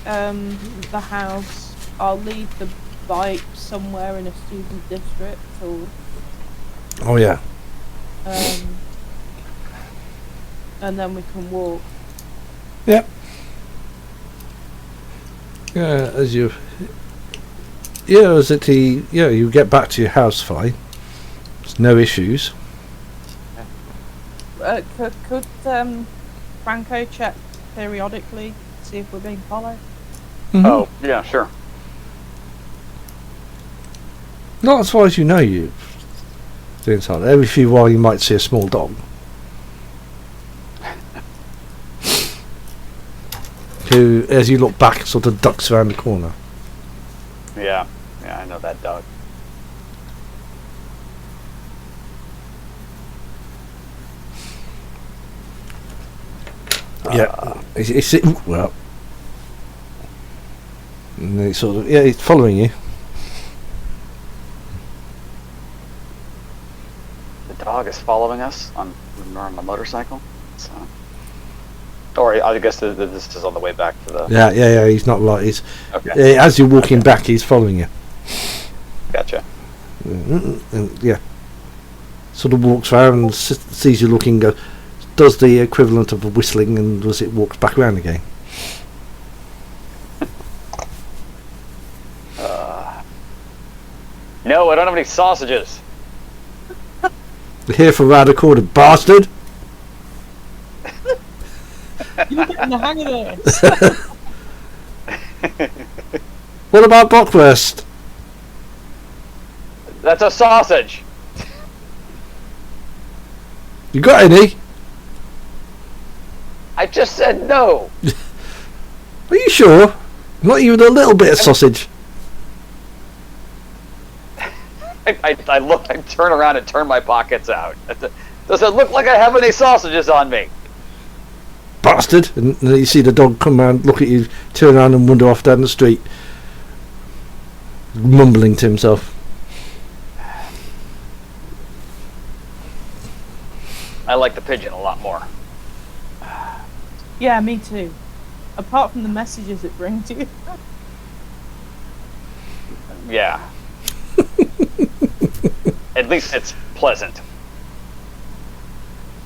the house. I'll leave the bike somewhere in a student district, or Oh yeah. and then we can walk. Yeah. Yeah, as you. Yeah, as it you get back to your house fine. There's no issues. Could Franco check periodically, see if we're being followed? Mhm. Oh, yeah, sure. Not as far as you know. You doing something. Every few while you might see a small dog. Who, as you look back, sort of ducks around the corner. Yeah, I know that dog. Yeah, it's well, and it's sort of it's following you. The dog is following us on the motorcycle. So, or I guess this is on the way back to the. Yeah. He's not like he's. Okay. As you're walking back, he's following you. Gotcha. And yeah, sort of walks around and sees you looking. Does the equivalent of a whistling, and as it walks back around again. No, I don't have any sausages. Here for round the corner, bastard. You're getting the hang of this. What about bockwurst? That's a sausage. You got any? I just said no. Are you sure? Not even a little bit of sausage. I look. I turn around and turn my pockets out. Does it look like I have any sausages on me? Bastard! And then you see the dog come round, look at you, turn around and wander off down the street, mumbling to himself. I like the pigeon a lot more. Yeah, me too. Apart from the messages it brings you. Yeah. At least it's pleasant.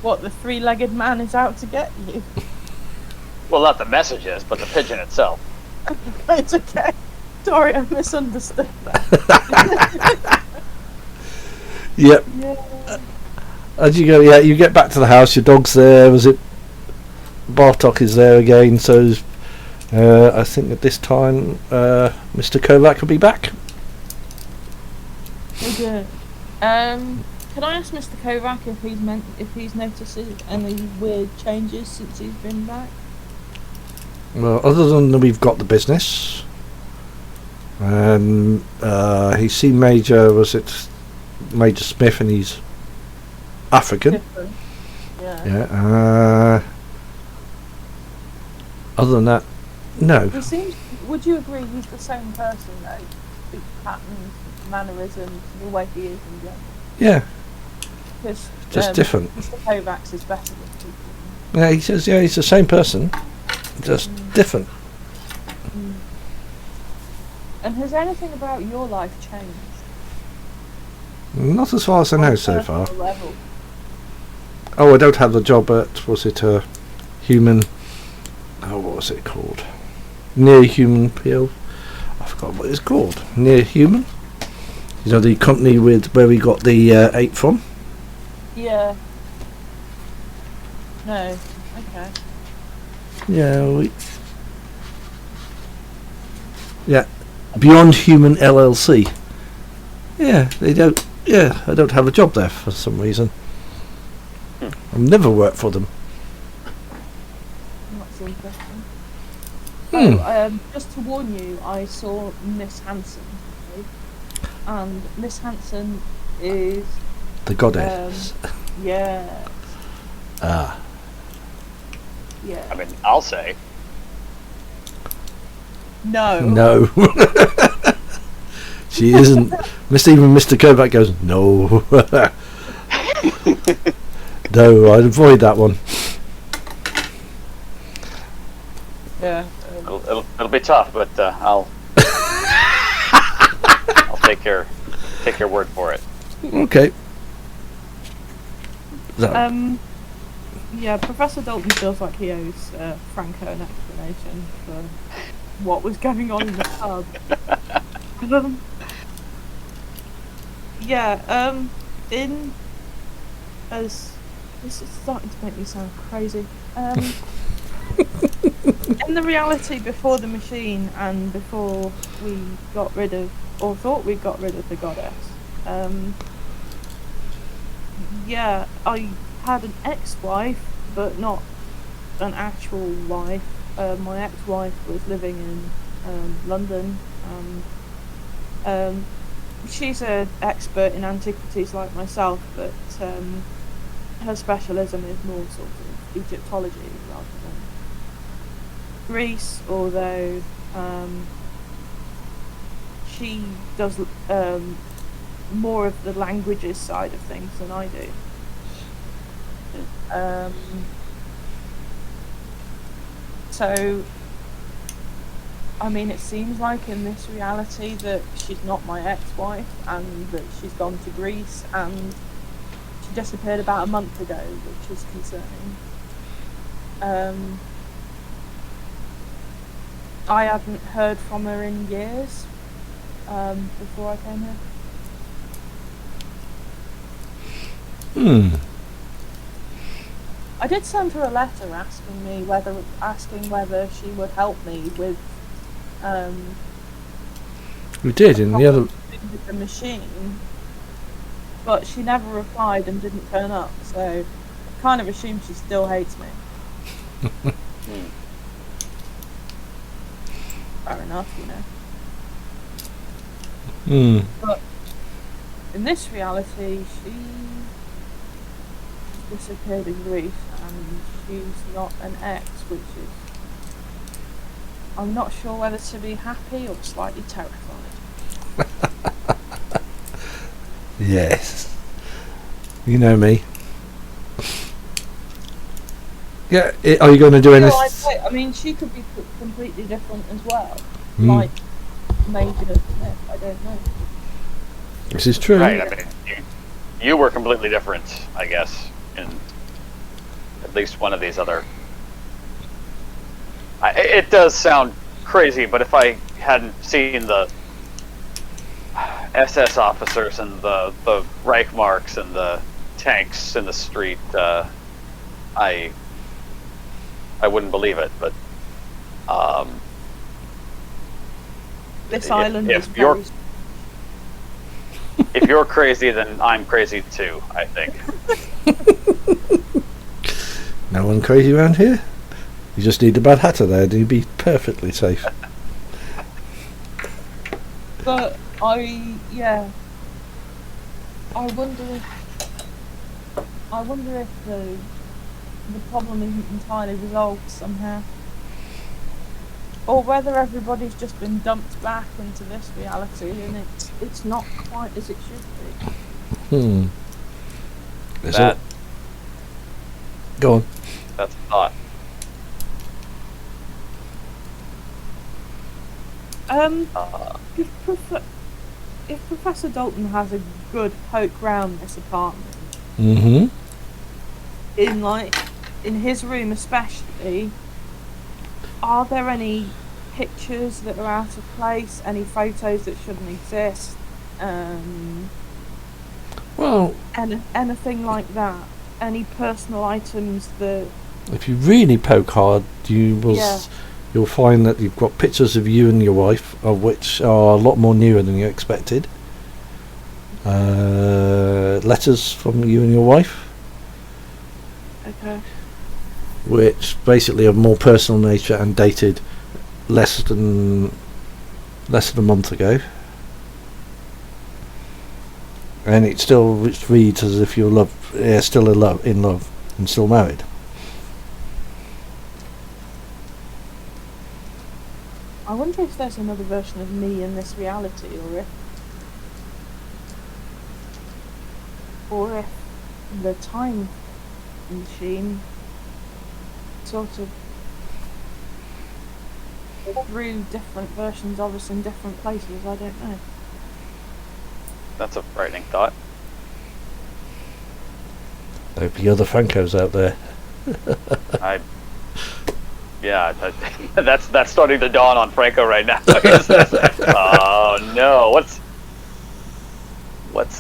What, the three-legged man is out to get you? Well, not the messages, but the pigeon itself. It's okay. Sorry, I misunderstood that. Yep. Yeah. As you go, you get back to the house, your dog's there, was it? Bartok is there again, so I think at this time Mr. Kovac will be back. Okay. Can I ask Mr. Kovac if he's noticed any weird changes since he's been back? Well, other than that we've got the business, he's seen Major Smith, and he's African. Different. Yeah. Yeah. Other than that, no. He seems. Would you agree he's the same person though? Speech patterns, mannerisms, the way he is in general. Yeah, Because just different. Mr. Kovacs is better than people. Yeah, he says, he's the same person, just different. Mm. And has anything about your life changed? Not as far as I On know a so far. personal level? Oh, I don't have the job at, was it a human, what was it called? Near Human PL? I forgot what it's called. Near Human? You know, the company where we got the 8 from? Yeah. No. Okay. Yeah, Beyond Human LLC. Yeah, I don't have a job there for some reason. I've never worked for them. That's interesting. Hmm. Oh, just to warn you, I saw Miss Hanson today, and Miss Hanson is The goddess. yeah, Ah. yeah. I mean, I'll say. No. No. She isn't. Even Mr. Kovac goes, no. No, I'd avoid that one. Yeah. It'll be tough, but I'll take your word for it. Okay. So, Yeah, Professor Dalton feels like he owes Franco an explanation for what was going on in the pub. In as this is starting to make me sound crazy. In the reality before the machine and before we got rid of, or thought we got rid of the goddess, I had an ex-wife, but not an actual wife. My ex-wife was living in London, and she's an expert in antiquities like myself, but her specialism is more sort of Egyptology rather than Greece, although she does more of the languages side of things than I do. So, I mean, it seems like in this reality that she's not my ex-wife and that she's gone to Greece and she disappeared about a month ago, which is concerning. I hadn't heard from her in years before I came here. I did send her a letter asking whether she would help me with we did in the other. With the machine, but she never replied and didn't turn up. So I kind of assume she still hates me. Fair enough, you know. But in this reality, she disappeared in Greece, and she's not an ex, which is, I'm not sure whether to be happy or slightly terrified. Yes. You know me. Yeah, are you going to do anything? I mean, she could be completely different as well. Like Major Smith, I don't know. This is true. Right, I mean, you were completely different, I guess, in at least one of these other... it does sound crazy, but if I hadn't seen the SS officers and the Reichmarks and the tanks in the street, I wouldn't believe it, but this island is very... If you're crazy, then I'm crazy too, I think. No one crazy around here. You just need a bad hatter there and you'd be perfectly safe. But I wonder if the problem isn't entirely resolved somehow, or whether everybody's just been dumped back into this reality and it's not quite as it should be. Go on. That's a thought. If Professor Dalton has a good poke round this apartment, in his room especially, are there any pictures that are out of place? Any photos that shouldn't exist? Well, anything like that? Any personal items that... If you really poke hard, you'll find that you've got pictures of you and your wife, of which are a lot more newer than you expected. Letters from you and your wife. Okay. Which basically are more personal nature and dated less than a month ago. And it still reads as if you're still in love and still married. I wonder if there's another version of me in this reality, or if the time machine sort of through different versions of us in different places. I don't know. That's a frightening thought. There'll be other Francos out there. That's starting to dawn on Franco right now. Oh no, what's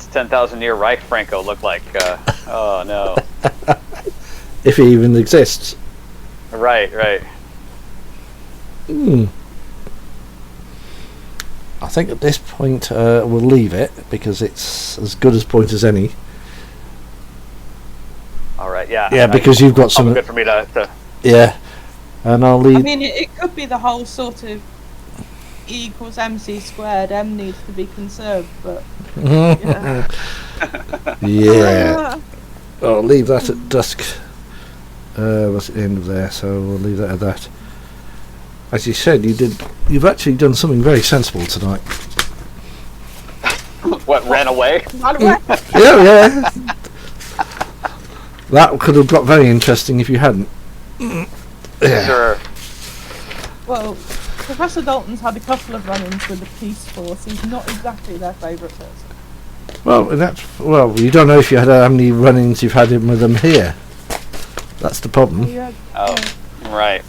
10,000 year Reich Franco look like? Oh no. If he even exists. Right. I think at this point we'll leave it because it's as good as point as any. All right, yeah. Yeah, because you've got some. Good for me to. Yeah, and I'll leave. I mean, it could be the whole sort of E equals MC squared. M needs to be conserved, but yeah. Yeah. I'll leave that at dusk. What's at the end of there? So we'll leave that at that. As you said, you've actually done something very sensible tonight. What, ran away? Yeah. That could have got very interesting if you hadn't. Yeah. Sure. Well, Professor Dalton's had a couple of run-ins with the Peace Force. He's not exactly their favourite person. Well, you don't know if you had how many run-ins you've had in with them here. That's the problem. Yeah, Oh, right.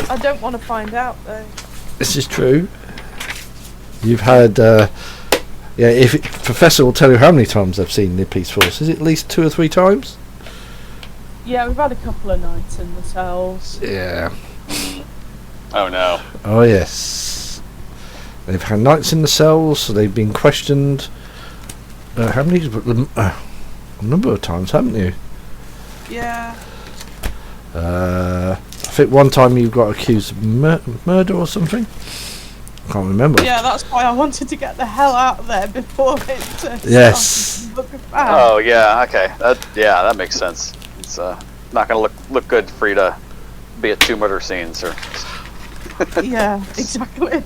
I don't want to find out though. This is true. You've had, Professor will tell you how many times I've seen the Peace Force. Is it at least 2 or 3 times? Yeah, we've had a couple of nights in the cells. Yeah. Oh no. Oh yes. They've had nights in the cells, so they've been questioned. How many? A number of times, haven't you? Yeah. I think one time you got accused of murder or something. I can't remember. Yeah, that's why I wanted to get the hell out of there before it. Yes. Oh yeah. Okay. That makes sense. It's not gonna look good for you to be at 2 murder scenes or. Yeah, exactly.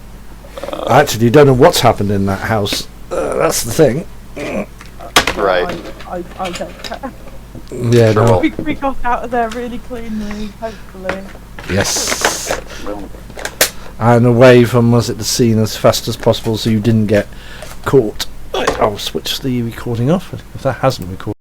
Actually, you don't know what's happened in that house. That's the thing. Right. I don't care. Yeah, no. We got out of there really cleanly, hopefully. Yes. And away from, was it the scene as fast as possible so you didn't get caught. I'll switch the recording off if that hasn't recorded.